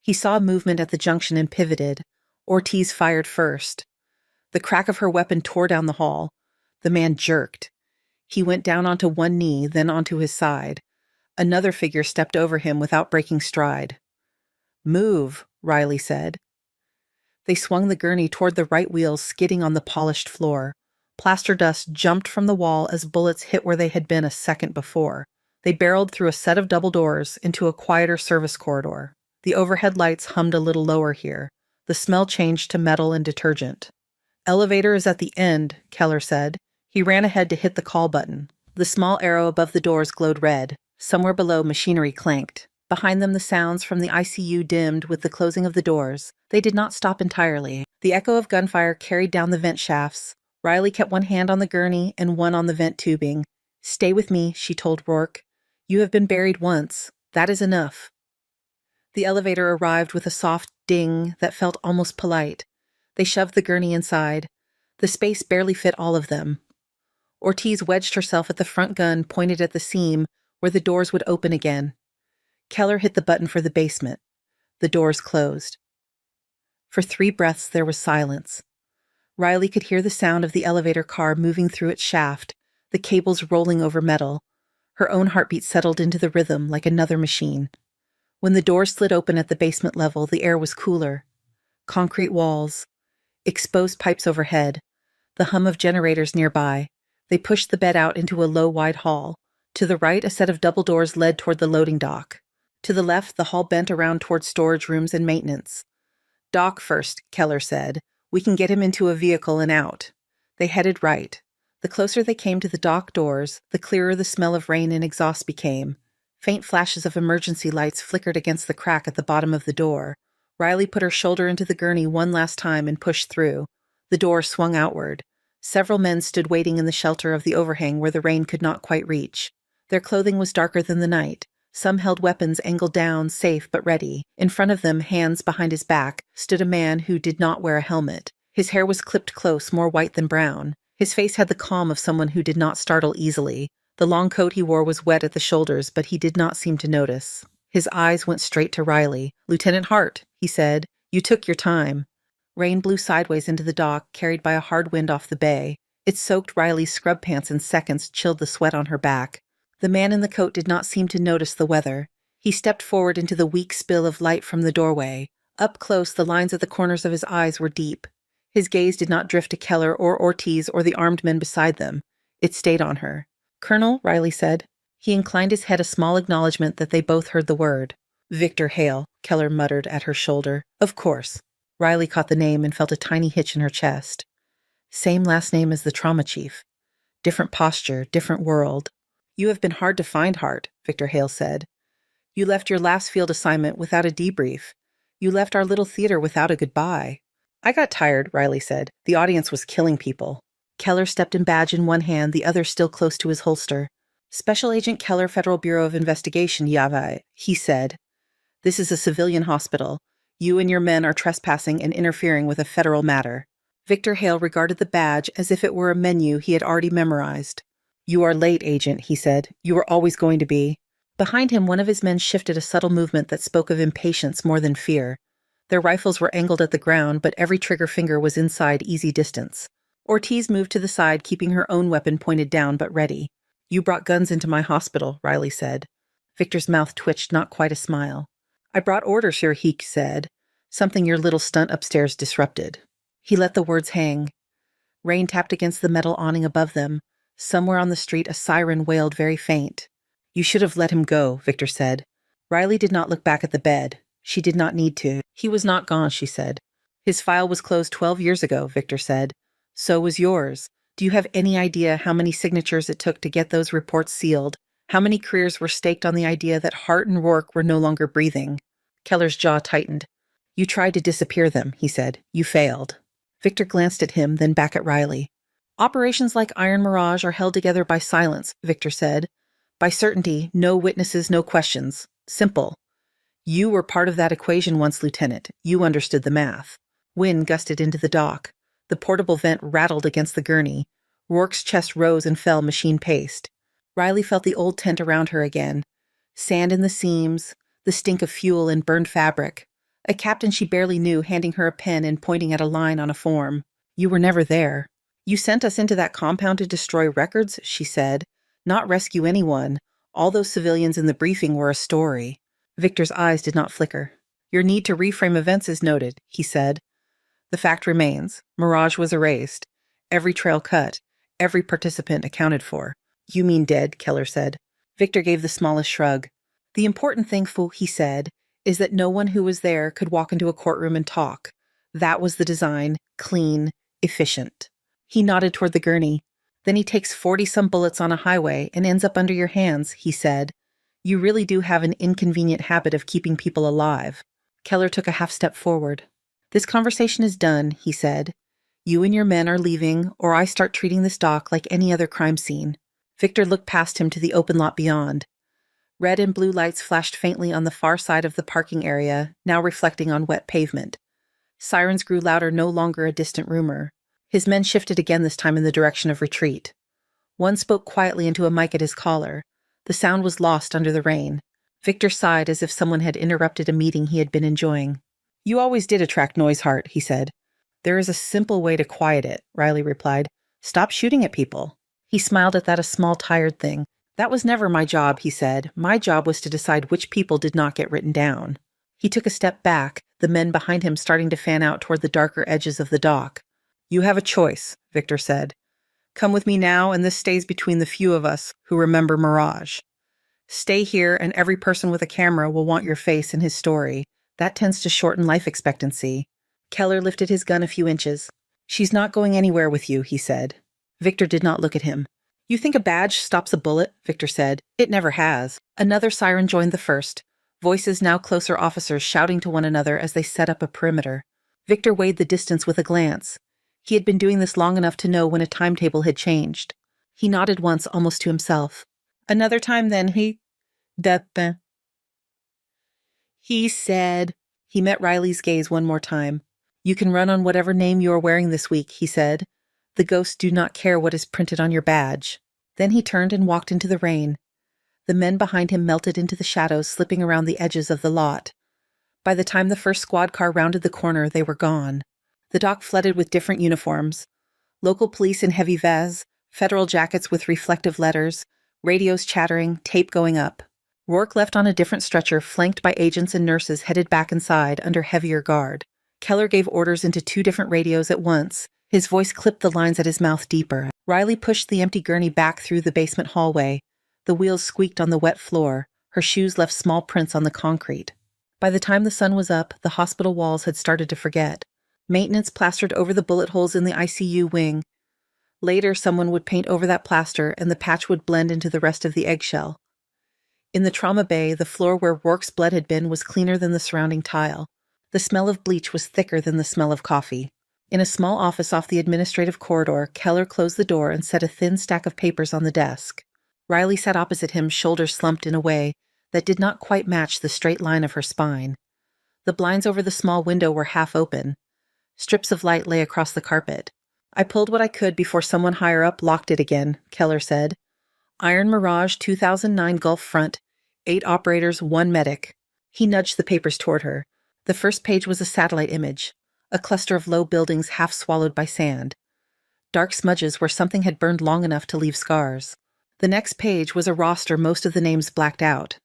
He saw movement at the junction and pivoted. Ortiz fired first. The crack of her weapon tore down the hall. The man jerked. He went down onto one knee, then onto his side. Another figure stepped over him without breaking stride. Move, Riley said. They swung the gurney toward the right wheels, skidding on the polished floor. Plaster dust jumped from the wall as bullets hit where they had been a second before. They barreled through a set of double doors into a quieter service corridor. The overhead lights hummed a little lower here. The smell changed to metal and detergent. Elevator is at the end, Keller said. He ran ahead to hit the call button. The small arrow above the doors glowed red. Somewhere below, machinery clanked. Behind them, the sounds from the ICU dimmed with the closing of the doors. They did not stop entirely. The echo of gunfire carried down the vent shafts. Riley kept one hand on the gurney and one on the vent tubing. Stay with me, she told Rourke. You have been buried once. That is enough. The elevator arrived with a soft ding that felt almost polite. They shoved the gurney inside. The space barely fit all of them. Ortiz wedged herself at the front gun pointed at the seam where the doors would open again. Keller hit the button for the basement. The doors closed. For 3 breaths there was silence. Riley could hear the sound of the elevator car moving through its shaft, the cables rolling over metal. Her own heartbeat settled into the rhythm like another machine. When the doors slid open at the basement level, the air was cooler. Concrete walls, exposed pipes overhead, the hum of generators nearby. They pushed the bed out into a low, wide hall. To the right, a set of double doors led toward the loading dock. To the left, the hall bent around toward storage rooms and maintenance. "Dock first," Keller said. "We can get him into a vehicle and out." They headed right. The closer they came to the dock doors, the clearer the smell of rain and exhaust became. Faint flashes of emergency lights flickered against the crack at the bottom of the door. Riley put her shoulder into the gurney one last time and pushed through. The door swung outward. Several men stood waiting in the shelter of the overhang where the rain could not quite reach. Their clothing was darker than the night. Some held weapons angled down, safe but ready. In front of them, hands behind his back, stood a man who did not wear a helmet. His hair was clipped close, more white than brown. His face had the calm of someone who did not startle easily. The long coat he wore was wet at the shoulders, but he did not seem to notice. His eyes went straight to Riley. "Lieutenant Hart," he said, "you took your time." Rain blew sideways into the dock, carried by a hard wind off the bay. It soaked Riley's scrub pants in seconds, chilled the sweat on her back. The man in the coat did not seem to notice the weather. He stepped forward into the weak spill of light from the doorway. Up close, the lines at the corners of his eyes were deep. His gaze did not drift to Keller or Ortiz or the armed men beside them. It stayed on her. "Colonel," Riley said. He inclined his head, a small acknowledgement that they both heard the word. "Victor Hale," Keller muttered at her shoulder. "Of course." Riley caught the name and felt a tiny hitch in her chest. Same last name as the trauma chief. Different posture, different world. "You have been hard to find, Hart," Victor Hale said. "You left your last field assignment without a debrief. You left our little theater without a goodbye." "I got tired," Riley said. "The audience was killing people." Keller stepped in, badge in one hand, the other still close to his holster. "Special Agent Keller, Federal Bureau of Investigation, Yavai," he said. "This is a civilian hospital. You and your men are trespassing and interfering with a federal matter." Victor Hale regarded the badge as if it were a menu he had already memorized. "You are late, Agent," he said. "You were always going to be." Behind him, one of his men shifted, a subtle movement that spoke of impatience more than fear. Their rifles were angled at the ground, but every trigger finger was inside easy distance. Ortiz moved to the side, keeping her own weapon pointed down but ready. "You brought guns into my hospital," Riley said. Victor's mouth twitched, not quite a smile. "I brought orders here," he said. "Something your little stunt upstairs disrupted." He let the words hang. Rain tapped against the metal awning above them. Somewhere on the street, a siren wailed very faint. "You should have let him go," Victor said. Riley did not look back at the bed. She did not need to. "He was not gone," she said. "His file was closed 12 years ago," Victor said. "So was yours. Do you have any idea how many signatures it took to get those reports sealed? How many careers were staked on the idea that Hart and Rourke were no longer breathing?" Keller's jaw tightened. "You tried to disappear them," he said. "You failed." Victor glanced at him, then back at Riley. "Operations like Iron Mirage are held together by silence," Victor said. "By certainty, no witnesses, no questions. Simple. You were part of that equation once, Lieutenant. You understood the math." Wind gusted into the dock. The portable vent rattled against the gurney. Rourke's chest rose and fell machine-paced. Riley felt the old tent around her again. Sand in the seams, the stink of fuel and burned fabric. A captain she barely knew handing her a pen and pointing at a line on a form. "You were never there." "You sent us into that compound to destroy records," she said. "Not rescue anyone. All those civilians in the briefing were a story." Victor's eyes did not flicker. "Your need to reframe events is noted," he said. "The fact remains. Mirage was erased. Every trail cut. Every participant accounted for." "You mean dead," Keller said. Victor gave the smallest shrug. "The important thing, Fu," he said, "is that no one who was there could walk into a courtroom and talk. That was the design. Clean. Efficient." He nodded toward the gurney. "Then he takes 40-some bullets on a highway and ends up under your hands," he said. "You really do have an inconvenient habit of keeping people alive." Keller took a half step forward. "This conversation is done," he said. "You and your men are leaving, or I start treating this dock like any other crime scene." Victor looked past him to the open lot beyond. Red and blue lights flashed faintly on the far side of the parking area, now reflecting on wet pavement. Sirens grew louder, no longer a distant rumor. His men shifted again, this time in the direction of retreat. One spoke quietly into a mic at his collar. The sound was lost under the rain. Victor sighed as if someone had interrupted a meeting he had been enjoying. "You always did attract noise, Hart," he said. "There is a simple way to quiet it," Riley replied. "Stop shooting at people." He smiled at that, a small, tired thing. "That was never my job," he said. "My job was to decide which people did not get written down." He took a step back, the men behind him starting to fan out toward the darker edges of the dock. "You have a choice," Victor said. Come with me now, and this stays between the few of us who remember Mirage. Stay here, and every person with a camera will want your face in his story. That tends to shorten life expectancy. Keller lifted his gun a few inches. She's not going anywhere with you, he said. Victor did not look at him. You think a badge stops a bullet? Victor said. It never has. Another siren joined the first. Voices now closer officers shouting to one another as they set up a perimeter. Victor weighed the distance with a glance. He had been doing this long enough to know when a timetable had changed. He nodded once almost to himself. Another time then he said. He met Riley's gaze one more time. You can run on whatever name you are wearing this week, he said. The ghosts do not care what is printed on your badge. Then he turned and walked into the rain. The men behind him melted into the shadows, slipping around the edges of the lot. By the time the first squad car rounded the corner, they were gone. The dock flooded with different uniforms. Local police in heavy vests, federal jackets with reflective letters, radios chattering, tape going up. Rourke left on a different stretcher, flanked by agents and nurses headed back inside under heavier guard. Keller gave orders into 2 different radios at once. His voice clipped the lines at his mouth deeper. Riley pushed the empty gurney back through the basement hallway. The wheels squeaked on the wet floor. Her shoes left small prints on the concrete. By the time the sun was up, the hospital walls had started to forget. Maintenance plastered over the bullet holes in the ICU wing. Later, someone would paint over that plaster, and the patch would blend into the rest of the eggshell. In the trauma bay, the floor where Rourke's blood had been was cleaner than the surrounding tile. The smell of bleach was thicker than the smell of coffee. In a small office off the administrative corridor, Keller closed the door and set a thin stack of papers on the desk. Riley sat opposite him, shoulders slumped in a way that did not quite match the straight line of her spine. The blinds over the small window were half open. Strips of light lay across the carpet. I pulled what I could before someone higher up locked it again, Keller said. Iron Mirage 2009 Gulf Front, 8 operators, 1 medic. He nudged the papers toward her. The first page was a satellite image, a cluster of low buildings half swallowed by sand. Dark smudges where something had burned long enough to leave scars. The next page was a roster, most of the names blacked out.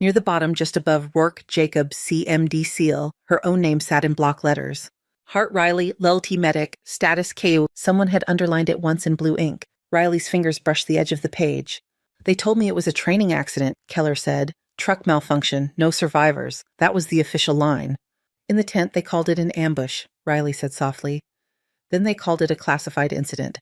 Near the bottom, just above Rourke Jacob CMD Seal, her own name sat in block letters. Hart Riley, Lelty Medic, Status KO. Someone had underlined it once in blue ink. Riley's fingers brushed the edge of the page. They told me it was a training accident, Keller said. Truck malfunction, no survivors. That was the official line. In the tent, they called it an ambush, Riley said softly. Then they called it a classified incident.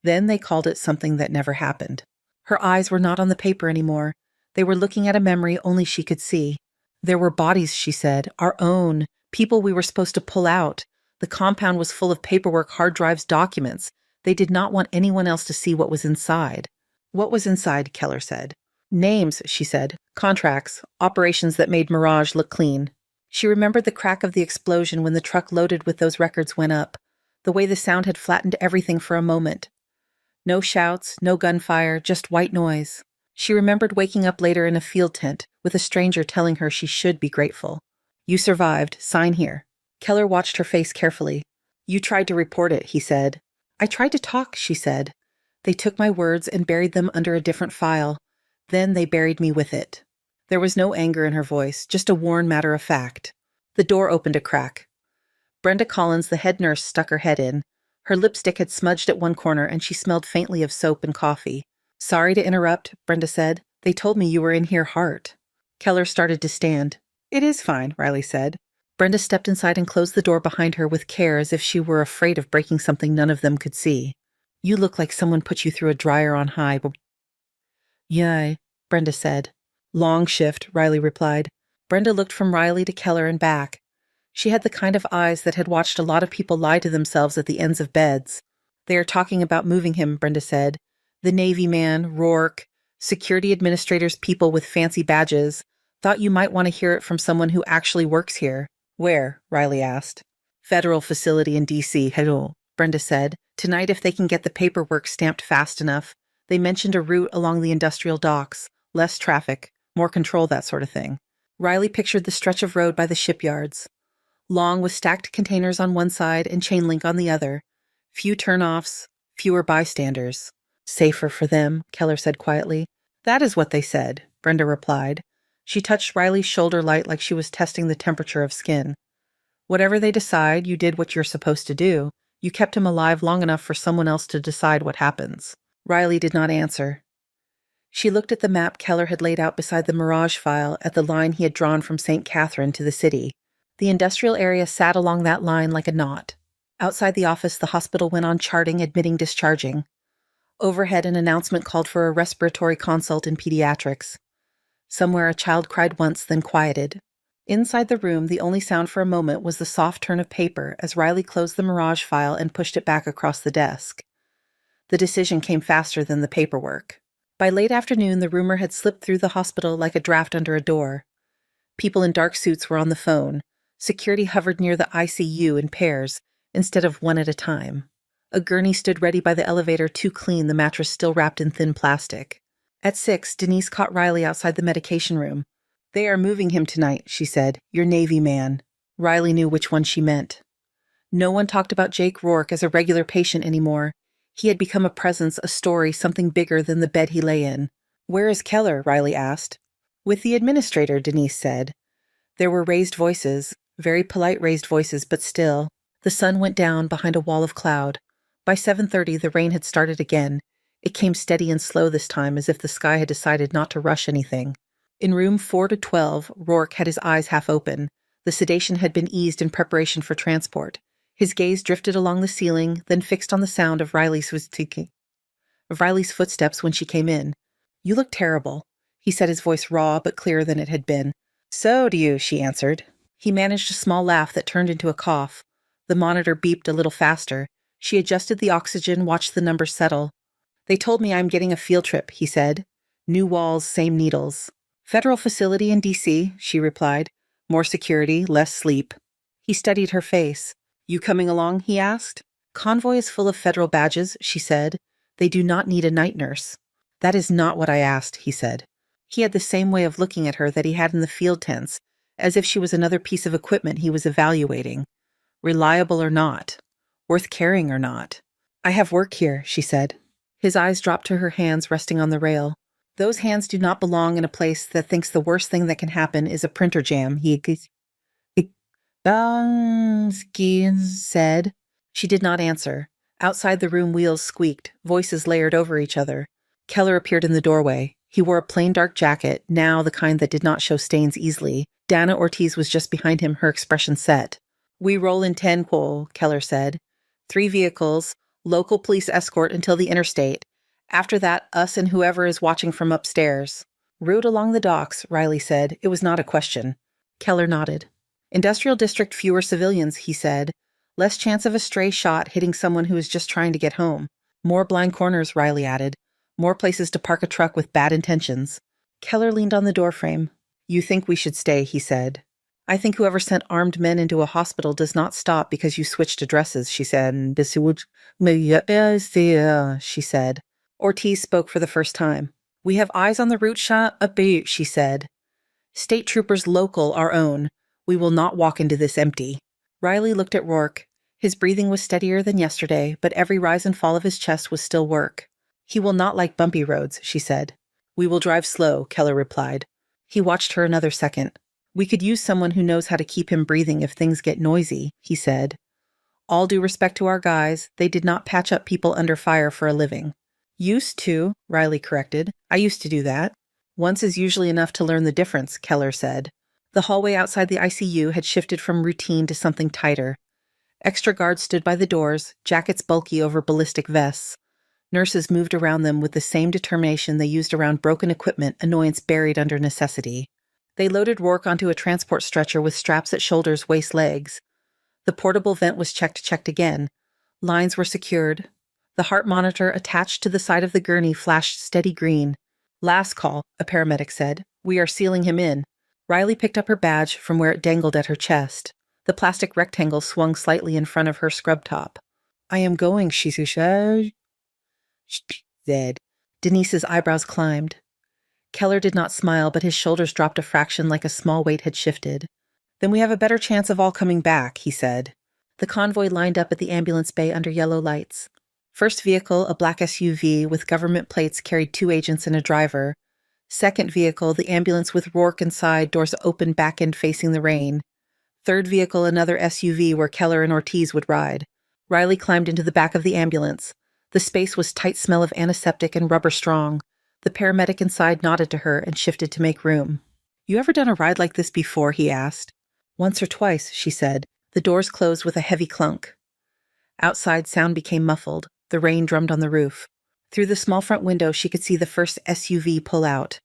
Then they called it something that never happened. Her eyes were not on the paper anymore. They were looking at a memory only she could see. There were bodies, she said, our own, people we were supposed to pull out. The compound was full of paperwork, hard drives, documents. They did not want anyone else to see what was inside. What was inside, Keller said. Names, she said. Contracts, operations that made Mirage look clean. She remembered the crack of the explosion when the truck loaded with those records went up. The way the sound had flattened everything for a moment. No shouts, no gunfire, just white noise. She remembered waking up later in a field tent with a stranger telling her she should be grateful. You survived. Sign here. Keller watched her face carefully. You tried to report it, he said. I tried to talk, she said. They took my words and buried them under a different file. Then they buried me with it. There was no anger in her voice, just a worn matter of fact. The door opened a crack. Brenda Collins, the head nurse, stuck her head in. Her lipstick had smudged at one corner and she smelled faintly of soap and coffee. Sorry to interrupt, Brenda said. They told me you were in here, Hart. Keller started to stand. It is fine, Riley said. Brenda stepped inside and closed the door behind her with care as if she were afraid of breaking something none of them could see. You look like someone put you through a dryer on high. Yay, Brenda said. Long shift, Riley replied. Brenda looked from Riley to Keller and back. She had the kind of eyes that had watched a lot of people lie to themselves at the ends of beds. They are talking about moving him, Brenda said. The Navy man, Rourke, security administrators, people with fancy badges. Thought you might want to hear it from someone who actually works here. Where? Riley asked. Federal facility in D.C. Hello, Brenda said. Tonight if they can get the paperwork stamped fast enough. They mentioned a route along the industrial docks. Less traffic, more control, that sort of thing. Riley pictured the stretch of road by the shipyards. Long with stacked containers on one side and chain link on the other. Few turnoffs, fewer bystanders. Safer for them, Keller said quietly. That is what they said, Brenda replied. She touched Riley's shoulder light like she was testing the temperature of skin. Whatever they decide, you did what you're supposed to do. You kept him alive long enough for someone else to decide what happens." Riley did not answer. She looked at the map Keller had laid out beside the Mirage file at the line he had drawn from St. Catherine to the city. The industrial area sat along that line like a knot. Outside the office, the hospital went on charting, admitting, discharging. Overhead, an announcement called for a respiratory consult in pediatrics. Somewhere, a child cried once, then quieted. Inside the room, the only sound for a moment was the soft turn of paper as Riley closed the Mirage file and pushed it back across the desk. The decision came faster than the paperwork. By late afternoon, the rumor had slipped through the hospital like a draft under a door. People in dark suits were on the phone. Security hovered near the ICU in pairs, instead of one at a time. A gurney stood ready by the elevator, too clean, the mattress still wrapped in thin plastic. At 6, Denise caught Riley outside the medication room. "They are moving him tonight," she said. "Your Navy man." Riley knew which one she meant. No one talked about Jake Rourke as a regular patient anymore. He had become a presence, a story, something bigger than the bed he lay in. "Where is Keller?" Riley asked. "With the administrator," Denise said. There were raised voices, very polite raised voices, but still. The sun went down behind a wall of cloud. By 7:30, the rain had started again. It came steady and slow this time, as if the sky had decided not to rush anything. In room 4-12, Rourke had his eyes half open. The sedation had been eased in preparation for transport. His gaze drifted along the ceiling, then fixed on the sound of Riley's footsteps when she came in. "You look terrible," he said, his voice raw but clearer than it had been. "So do you," she answered. He managed a small laugh that turned into a cough. The monitor beeped a little faster. She adjusted the oxygen, watched the numbers settle. "They told me I'm getting a field trip," he said. "New walls, same needles." "Federal facility in D.C., she replied. "More security, less sleep." He studied her face. "You coming along?" he asked. "Convoy is full of federal badges," she said. "They do not need a night nurse." "That is not what I asked," he said. He had the same way of looking at her that he had in the field tents, as if she was another piece of equipment he was evaluating. Reliable or not. Worth carrying or not. "I have work here," she said. His eyes dropped to her hands resting on the rail. "Those hands do not belong in a place that thinks the worst thing that can happen is a printer jam," he said. She did not answer. Outside the room, wheels squeaked, voices layered over each other. Keller appeared in the doorway. He wore a plain dark jacket, now the kind that did not show stains easily. Dana Ortiz was just behind him, her expression set. "We roll in 10, Cole," Keller said. 3 vehicles, local police escort until the interstate. After that, us and whoever is watching from upstairs. "Route along the docks," Riley said. It was not a question. Keller nodded. "Industrial district, fewer civilians," he said. "Less chance of a stray shot hitting someone who is just trying to get home. More blind corners," Riley added. "More places to park a truck with bad intentions." Keller leaned on the doorframe. "You think we should stay," he said. "I think whoever sent armed men into a hospital does not stop because you switched addresses," she said. She said. Ortiz spoke for the first time. "We have eyes on the route, she said. "State troopers local, our own. We will not walk into this empty." Riley looked at Rourke. His breathing was steadier than yesterday, but every rise and fall of his chest was still work. "He will not like bumpy roads," she said. "We will drive slow," Keller replied. He watched her another second. "We could use someone who knows how to keep him breathing if things get noisy," he said. "All due respect to our guys, they did not patch up people under fire for a living." "Used to," Riley corrected. "I used to do that." "Once is usually enough to learn the difference," Keller said. The hallway outside the ICU had shifted from routine to something tighter. Extra guards stood by the doors, jackets bulky over ballistic vests. Nurses moved around them with the same determination they used around broken equipment, annoyance buried under necessity. They loaded Rourke onto a transport stretcher with straps at shoulders, waist, legs. The portable vent was checked again. Lines were secured. The heart monitor attached to the side of the gurney flashed steady green. "Last call," a paramedic said. "We are sealing him in." Riley picked up her badge from where it dangled at her chest. The plastic rectangle swung slightly in front of her scrub top. "I am going," she said. Denise's eyebrows climbed. Keller did not smile, but his shoulders dropped a fraction like a small weight had shifted. "Then we have a better chance of all coming back," he said. The convoy lined up at the ambulance bay under yellow lights. First vehicle, a black SUV with government plates, carried 2 agents and a driver. Second vehicle, the ambulance with Rourke inside, doors open, back end facing the rain. Third vehicle, another SUV where Keller and Ortiz would ride. Riley climbed into the back of the ambulance. The space was tight smell of antiseptic and rubber strong. The paramedic inside nodded to her and shifted to make room. "You ever done a ride like this before?" he asked. "Once or twice," she said. The doors closed with a heavy clunk. Outside, sound became muffled. The rain drummed on the roof. Through the small front window, she could see the first SUV pull out.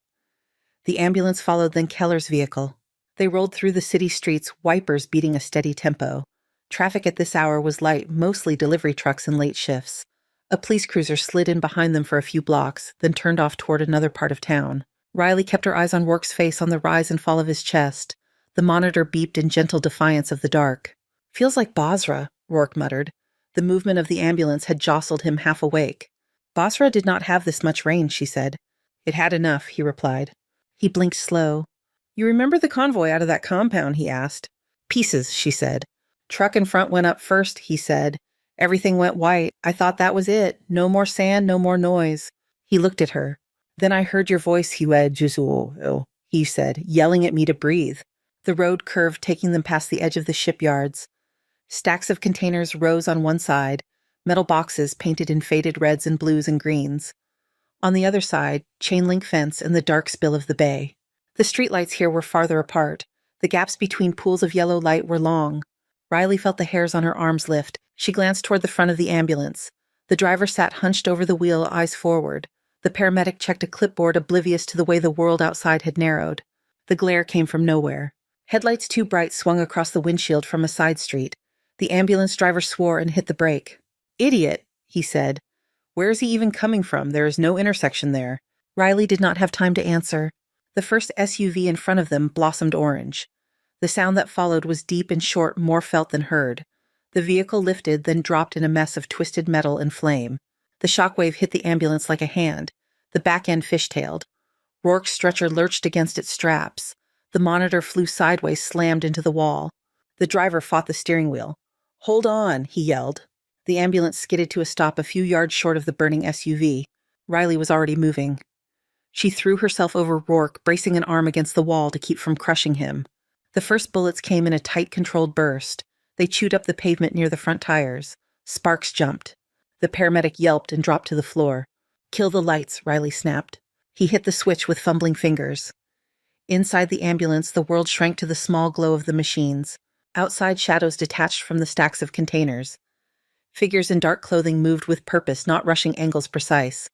The ambulance followed, then Keller's vehicle. They rolled through the city streets, wipers beating a steady tempo. Traffic at this hour was light, mostly delivery trucks and late shifts. A police cruiser slid in behind them for a few blocks, then turned off toward another part of town. Riley kept her eyes on Rourke's face, on the rise and fall of his chest. The monitor beeped in gentle defiance of the dark. "Feels like Basra," Rourke muttered. The movement of the ambulance had jostled him half awake. "Basra did not have this much rain," she said. "It had enough," he replied. He blinked slow. "You remember the convoy out of that compound?" he asked. "Pieces," she said. "Truck in front went up first," he said. "Everything went white. I thought that was it. No more sand, no more noise." He looked at her. "Then I heard your voice, he said, yelling at me to breathe." The road curved, taking them past the edge of the shipyards. Stacks of containers rose on one side, metal boxes painted in faded reds and blues and greens. On the other side, chain-link fence and the dark spill of the bay. The streetlights here were farther apart. The gaps between pools of yellow light were long. Riley felt the hairs on her arms lift. She glanced toward the front of the ambulance. The driver sat hunched over the wheel, eyes forward. The paramedic checked a clipboard, oblivious to the way the world outside had narrowed. The glare came from nowhere. Headlights too bright swung across the windshield from a side street. The ambulance driver swore and hit the brake. "Idiot," he said. "Where is he even coming from? There is no intersection there." Riley did not have time to answer. The first SUV in front of them blossomed orange. The sound that followed was deep and short, more felt than heard. The vehicle lifted, then dropped in a mess of twisted metal and flame. The shockwave hit the ambulance like a hand. The back end fishtailed. Rourke's stretcher lurched against its straps. The monitor flew sideways, slammed into the wall. The driver fought the steering wheel. "Hold on," he yelled. The ambulance skidded to a stop a few yards short of the burning SUV. Riley was already moving. She threw herself over Rourke, bracing an arm against the wall to keep from crushing him. The first bullets came in a tight, controlled burst. They chewed up the pavement near the front tires. Sparks jumped. The paramedic yelped and dropped to the floor. "Kill the lights," Riley snapped. He hit the switch with fumbling fingers. Inside the ambulance, the world shrank to the small glow of the machines. Outside, shadows detached from the stacks of containers. Figures in dark clothing moved with purpose, not rushing angles precise.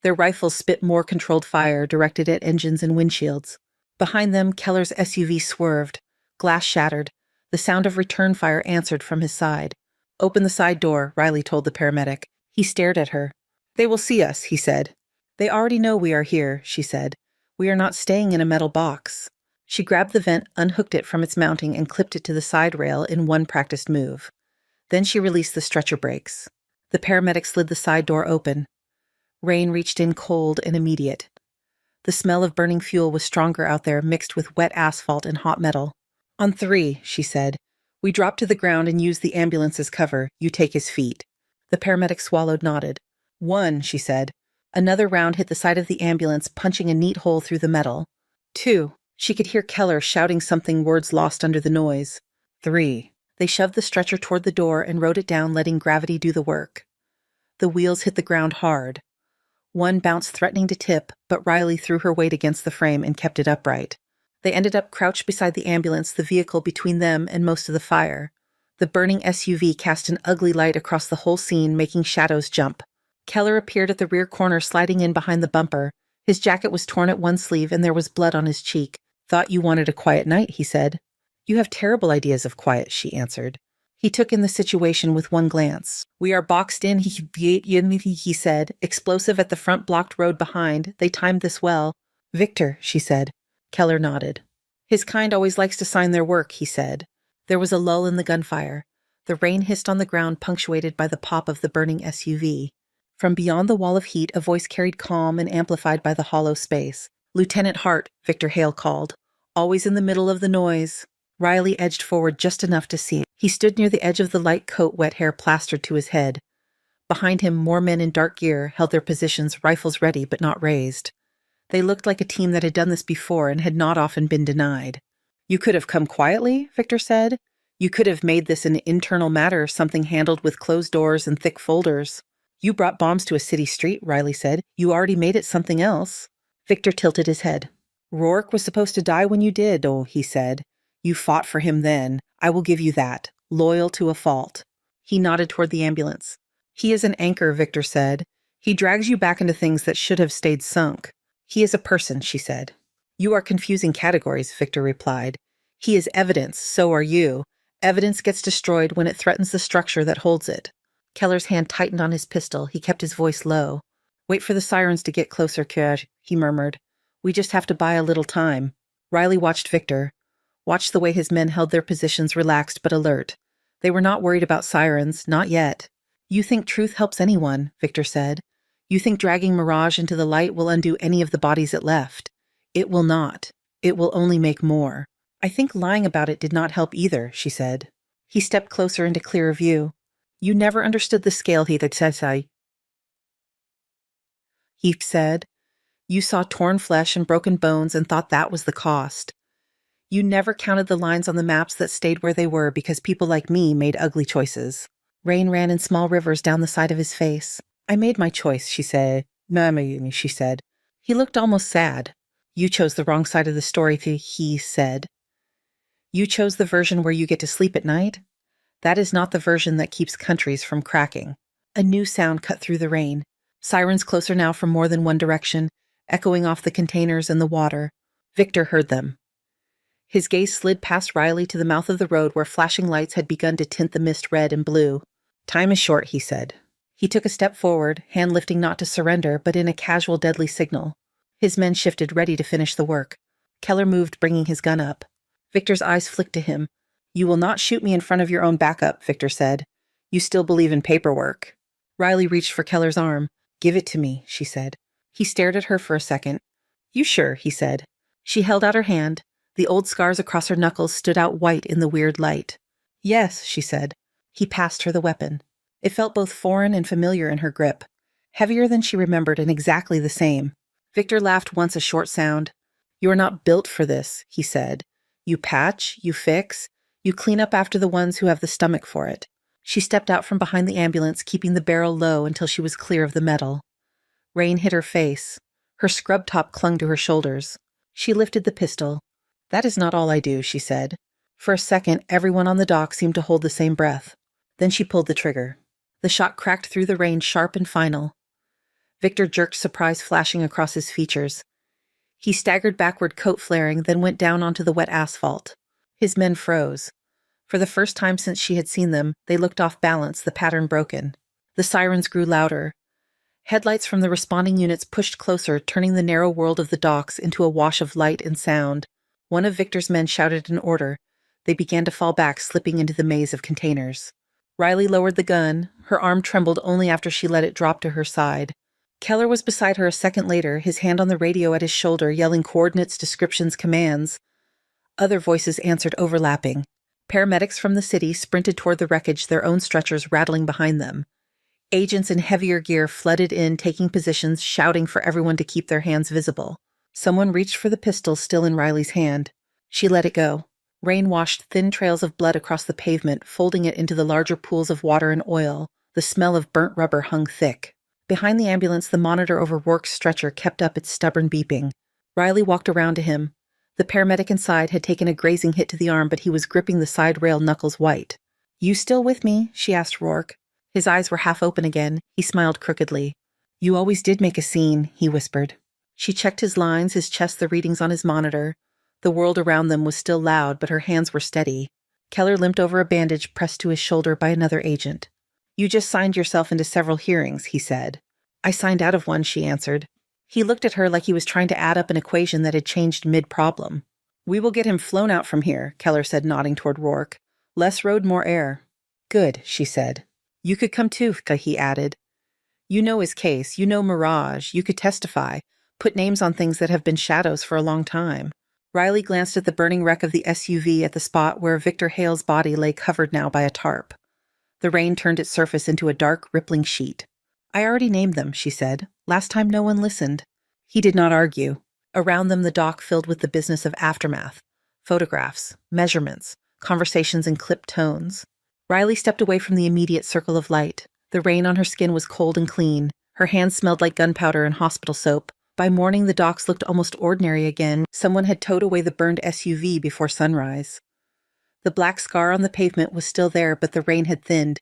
Their rifles spit more controlled fire, directed at engines and windshields. Behind them, Keller's SUV swerved. Glass shattered. The sound of return fire answered from his side. "Open the side door," Riley told the paramedic. He stared at her. "They will see us," he said. "They already know we are here," she said. "We are not staying in a metal box." She grabbed the vent, unhooked it from its mounting, and clipped it to the side rail in one practiced move. Then she released the stretcher brakes. The paramedic slid the side door open. Rain reached in cold and immediate. The smell of burning fuel was stronger out there, mixed with wet asphalt and hot metal. "On 3, she said. "We drop to the ground and use the ambulance as cover. You take his feet." The paramedic swallowed, nodded. 1, she said. Another round hit the side of the ambulance, punching a neat hole through the metal. 2. She could hear Keller shouting something, words lost under the noise. 3. They shoved the stretcher toward the door and rode it down, letting gravity do the work. The wheels hit the ground hard. One bounced, threatening to tip, but Riley threw her weight against the frame and kept it upright. They ended up crouched beside the ambulance, the vehicle between them and most of the fire. The burning SUV cast an ugly light across the whole scene, making shadows jump. Keller appeared at the rear corner, sliding in behind the bumper. His jacket was torn at one sleeve and there was blood on his cheek. "Thought you wanted a quiet night," he said. "You have terrible ideas of quiet," she answered. He took in the situation with one glance. "We are boxed in," he said. "Explosive at the front, blocked road behind. They timed this well." "Victor," she said. Keller nodded. "His kind always likes to sign their work," he said. There was a lull in the gunfire. The rain hissed on the ground, punctuated by the pop of the burning SUV. From beyond the wall of heat, a voice carried calm and amplified by the hollow space. "Lieutenant Hart," Victor Hale called. "Always in the middle of the noise." Riley edged forward just enough to see. He stood near the edge of the light coat, wet hair plastered to his head. Behind him, more men in dark gear held their positions, rifles ready but not raised. They looked like a team that had done this before and had not often been denied. "You could have come quietly," Victor said. You could have made this an internal matter, something handled with closed doors and thick folders. You brought bombs to a city street, Riley said. You already made it something else. Victor tilted his head. Rourke was supposed to die when you did, he said. You fought for him then. I will give you that. Loyal to a fault. He nodded toward the ambulance. He is an anchor, Victor said. He drags you back into things that should have stayed sunk. He is a person, she said. You are confusing categories, Victor replied. He is evidence, so are you. Evidence gets destroyed when it threatens the structure that holds it. Keller's hand tightened on his pistol. He kept his voice low. Wait for the sirens to get closer, Coeur, he murmured. We just have to buy a little time. Riley watched Victor. Watched the way his men held their positions relaxed but alert. They were not worried about sirens, not yet. You think truth helps anyone, Victor said. You think dragging Mirage into the light will undo any of the bodies it left. It will not. It will only make more. I think lying about it did not help either, she said. He stepped closer into clearer view. You never understood the scale, he said. You saw torn flesh and broken bones and thought that was the cost. You never counted the lines on the maps that stayed where they were because people like me made ugly choices. Rain ran in small rivers down the side of his face. I made my choice, she said. Mammy, she said. He looked almost sad. You chose the wrong side of the story, he said. You chose the version where you get to sleep at night? That is not the version that keeps countries from cracking. A new sound cut through the rain. Sirens closer now from more than one direction, echoing off the containers and the water. Victor heard them. His gaze slid past Riley to the mouth of the road where flashing lights had begun to tint the mist red and blue. Time is short, he said. He took a step forward, hand lifting not to surrender, but in a casual deadly signal. His men shifted, ready to finish the work. Keller moved, bringing his gun up. Victor's eyes flicked to him. You will not shoot me in front of your own backup, Victor said. You still believe in paperwork. Riley reached for Keller's arm. Give it to me, she said. He stared at her for a second. You sure, he said. She held out her hand. The old scars across her knuckles stood out white in the weird light. Yes, she said. He passed her the weapon. It felt both foreign and familiar in her grip. Heavier than she remembered and exactly the same. Victor laughed once, a short sound. You are not built for this, he said. You patch, you fix, you clean up after the ones who have the stomach for it. She stepped out from behind the ambulance, keeping the barrel low until she was clear of the metal. Rain hit her face. Her scrub top clung to her shoulders. She lifted the pistol. That is not all I do, she said. For a second, everyone on the dock seemed to hold the same breath. Then she pulled the trigger. The shot cracked through the rain, sharp and final. Victor jerked, surprise flashing across his features. He staggered backward, coat flaring, then went down onto the wet asphalt. His men froze. For the first time since she had seen them, they looked off balance, the pattern broken. The sirens grew louder. Headlights from the responding units pushed closer, turning the narrow world of the docks into a wash of light and sound. One of Victor's men shouted an order. They began to fall back, slipping into the maze of containers. Riley lowered the gun. Her arm trembled only after she let it drop to her side. Keller was beside her a second later, his hand on the radio at his shoulder, yelling coordinates, descriptions, commands. Other voices answered, overlapping. Paramedics from the city sprinted toward the wreckage, their own stretchers rattling behind them. Agents in heavier gear flooded in, taking positions, shouting for everyone to keep their hands visible. Someone reached for the pistol still in Riley's hand. She let it go. Rain washed thin trails of blood across the pavement, folding it into the larger pools of water and oil. The smell of burnt rubber hung thick. Behind the ambulance, the monitor over Rourke's stretcher kept up its stubborn beeping. Riley walked around to him. The paramedic inside had taken a grazing hit to the arm, but he was gripping the side rail, knuckles white. You still with me? She asked Rourke. His eyes were half open again. He smiled crookedly. You always did make a scene, he whispered. She checked his lines, his chest, the readings on his monitor. The world around them was still loud, but her hands were steady. Keller limped over a bandage pressed to his shoulder by another agent. You just signed yourself into several hearings, he said. I signed out of one, she answered. He looked at her like he was trying to add up an equation that had changed mid-problem. We will get him flown out from here, Keller said, nodding toward Rourke. Less road, more air. Good, she said. You could come too, he added. You know his case, you know Mirage, you could testify, put names on things that have been shadows for a long time. Riley glanced at the burning wreck of the SUV at the spot where Victor Hale's body lay covered now by a tarp. The rain turned its surface into a dark, rippling sheet. I already named them, she said. Last time no one listened. He did not argue. Around them the dock filled with the business of aftermath. Photographs, measurements, conversations in clipped tones. Riley stepped away from the immediate circle of light. The rain on her skin was cold and clean. Her hands smelled like gunpowder and hospital soap. By morning, the docks looked almost ordinary again. Someone had towed away the burned SUV before sunrise. The black scar on the pavement was still there, but the rain had thinned.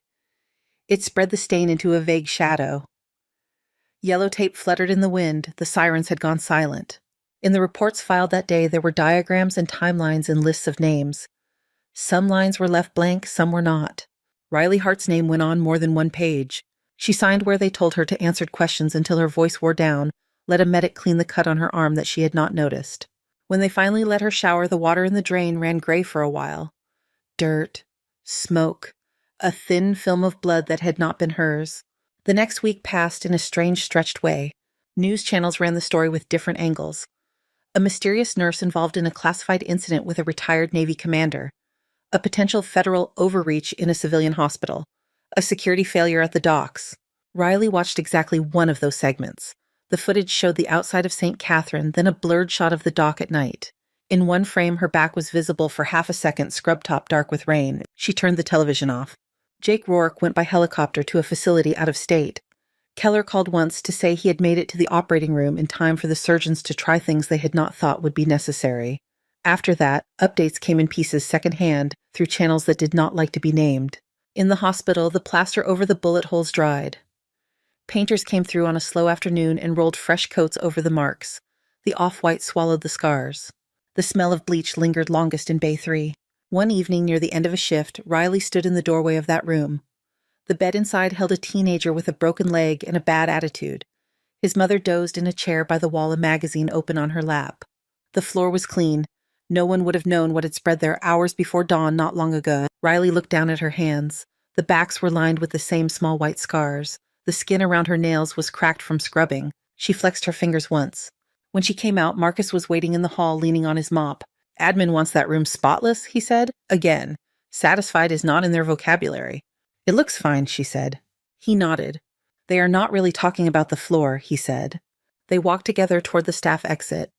It spread the stain into a vague shadow. Yellow tape fluttered in the wind. The sirens had gone silent. In the reports filed that day, there were diagrams and timelines and lists of names. Some lines were left blank, some were not. Riley Hart's name went on more than one page. She signed where they told her to answer questions until her voice wore down, let a medic clean the cut on her arm that she had not noticed. When they finally let her shower, the water in the drain ran gray for a while. Dirt, smoke, a thin film of blood that had not been hers. The next week passed in a strange, stretched way. News channels ran the story with different angles. A mysterious nurse involved in a classified incident with a retired Navy commander. A potential federal overreach in a civilian hospital. A security failure at the docks. Riley watched exactly one of those segments. The footage showed the outside of St. Catherine, then a blurred shot of the dock at night. In one frame, her back was visible for half a second, scrub top dark with rain. She turned the television off. Jake Rourke went by helicopter to a facility out of state. Keller called once to say he had made it to the operating room in time for the surgeons to try things they had not thought would be necessary. After that, updates came in pieces secondhand through channels that did not like to be named. In the hospital, the plaster over the bullet holes dried. Painters came through on a slow afternoon and rolled fresh coats over the marks. The off-white swallowed the scars. The smell of bleach lingered longest in Bay 3. One evening near the end of a shift, Riley stood in the doorway of that room. The bed inside held a teenager with a broken leg and a bad attitude. His mother dozed in a chair by the wall, a magazine open on her lap. The floor was clean. No one would have known what had spread there hours before dawn not long ago. Riley looked down at her hands. The backs were lined with the same small white scars. The skin around her nails was cracked from scrubbing. She flexed her fingers once. When she came out, Marcus was waiting in the hall, leaning on his mop. "Admin wants that room spotless," he said. Again. Satisfied is not in their vocabulary. "It looks fine," she said. He nodded. "They are not really talking about the floor," he said. They walked together toward the staff exit.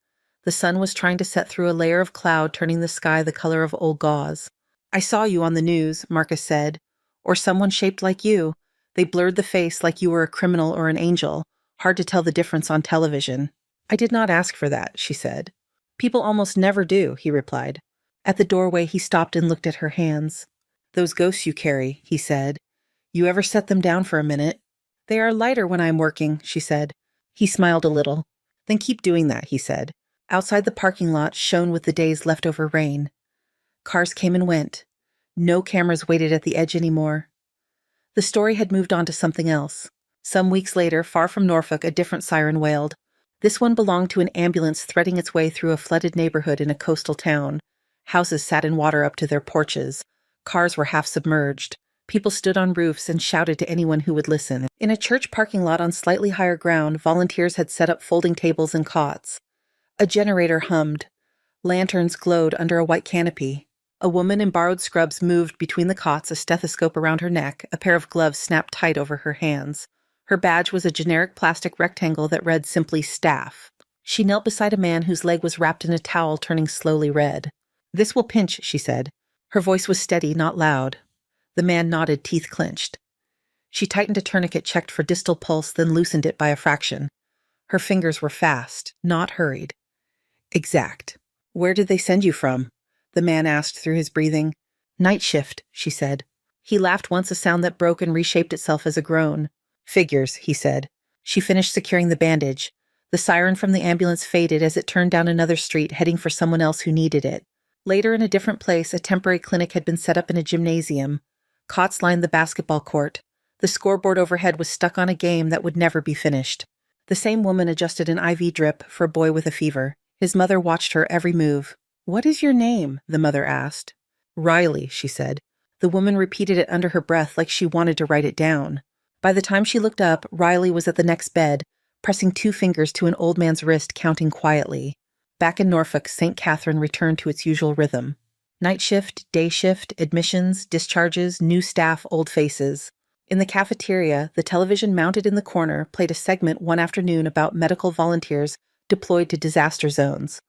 The sun was trying to set through a layer of cloud, turning the sky the color of old gauze. "I saw you on the news," Marcus said. "Or someone shaped like you. They blurred the face like you were a criminal or an angel. Hard to tell the difference on television." "I did not ask for that," she said. "People almost never do," he replied. At the doorway, he stopped and looked at her hands. "Those ghosts you carry," he said. "You ever set them down for a minute?" "They are lighter when I am working," she said. He smiled a little. "Then keep doing that," he said. Outside the parking lot shone with the day's leftover rain. Cars came and went. No cameras waited at the edge anymore. The story had moved on to something else. Some weeks later, far from Norfolk, a different siren wailed. This one belonged to an ambulance threading its way through a flooded neighborhood in a coastal town. Houses sat in water up to their porches. Cars were half submerged. People stood on roofs and shouted to anyone who would listen. In a church parking lot on slightly higher ground, volunteers had set up folding tables and cots. A generator hummed. Lanterns glowed under a white canopy. A woman in borrowed scrubs moved between the cots, a stethoscope around her neck, a pair of gloves snapped tight over her hands. Her badge was a generic plastic rectangle that read simply staff. She knelt beside a man whose leg was wrapped in a towel, turning slowly red. "This will pinch," she said. Her voice was steady, not loud. The man nodded, teeth clenched. She tightened a tourniquet, checked for distal pulse, then loosened it by a fraction. Her fingers were fast, not hurried. Exact. "Where did they send you from?" the man asked through his breathing. "Night shift," she said. He laughed once, a sound that broke and reshaped itself as a groan. "Figures," he said. She finished securing the bandage. The siren from the ambulance faded as it turned down another street, heading for someone else who needed it. Later, in a different place, a temporary clinic had been set up in a gymnasium. Cots lined the basketball court. The scoreboard overhead was stuck on a game that would never be finished. The same woman adjusted an IV drip for a boy with a fever. His mother watched her every move. "What is your name?" the mother asked. "Riley," she said. The woman repeated it under her breath like she wanted to write it down. By the time she looked up, Riley was at the next bed, pressing 2 fingers to an old man's wrist, counting quietly. Back in Norfolk, St. Catherine returned to its usual rhythm. Night shift, day shift, admissions, discharges, new staff, old faces. In the cafeteria, the television mounted in the corner played a segment one afternoon about medical volunteers deployed to disaster zones.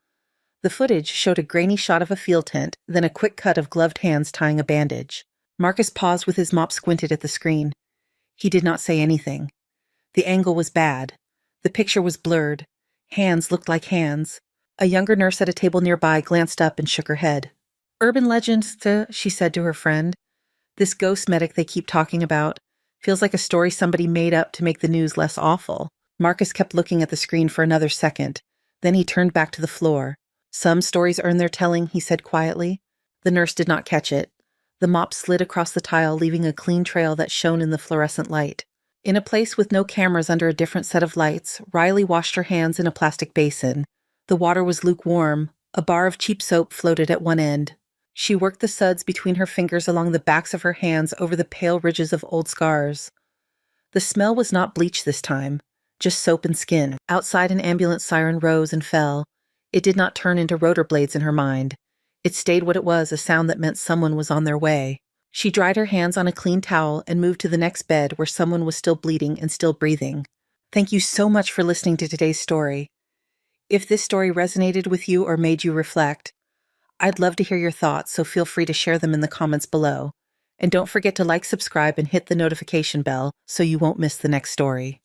The footage showed a grainy shot of a field tent, then a quick cut of gloved hands tying a bandage. Marcus paused with his mop squinted at the screen. He did not say anything. The angle was bad. The picture was blurred. Hands looked like hands. A younger nurse at a table nearby glanced up and shook her head. Urban legends, she said to her friend. This ghost medic they keep talking about. Feels like a story somebody made up to make the news less awful. Marcus kept looking at the screen for another second. Then he turned back to the floor. Some stories earn their telling, he said quietly. The nurse did not catch it. The mop slid across the tile, leaving a clean trail that shone in the fluorescent light. In a place with no cameras under a different set of lights, Riley washed her hands in a plastic basin. The water was lukewarm. A bar of cheap soap floated at one end. She worked the suds between her fingers along the backs of her hands over the pale ridges of old scars. The smell was not bleach this time, just soap and skin. Outside, an ambulance siren rose and fell. It did not turn into rotor blades in her mind. It stayed what it was, a sound that meant someone was on their way. She dried her hands on a clean towel and moved to the next bed where someone was still bleeding and still breathing. Thank you so much for listening to today's story. If this story resonated with you or made you reflect, I'd love to hear your thoughts, so feel free to share them in the comments below. And don't forget to like, subscribe, and hit the notification bell so you won't miss the next story.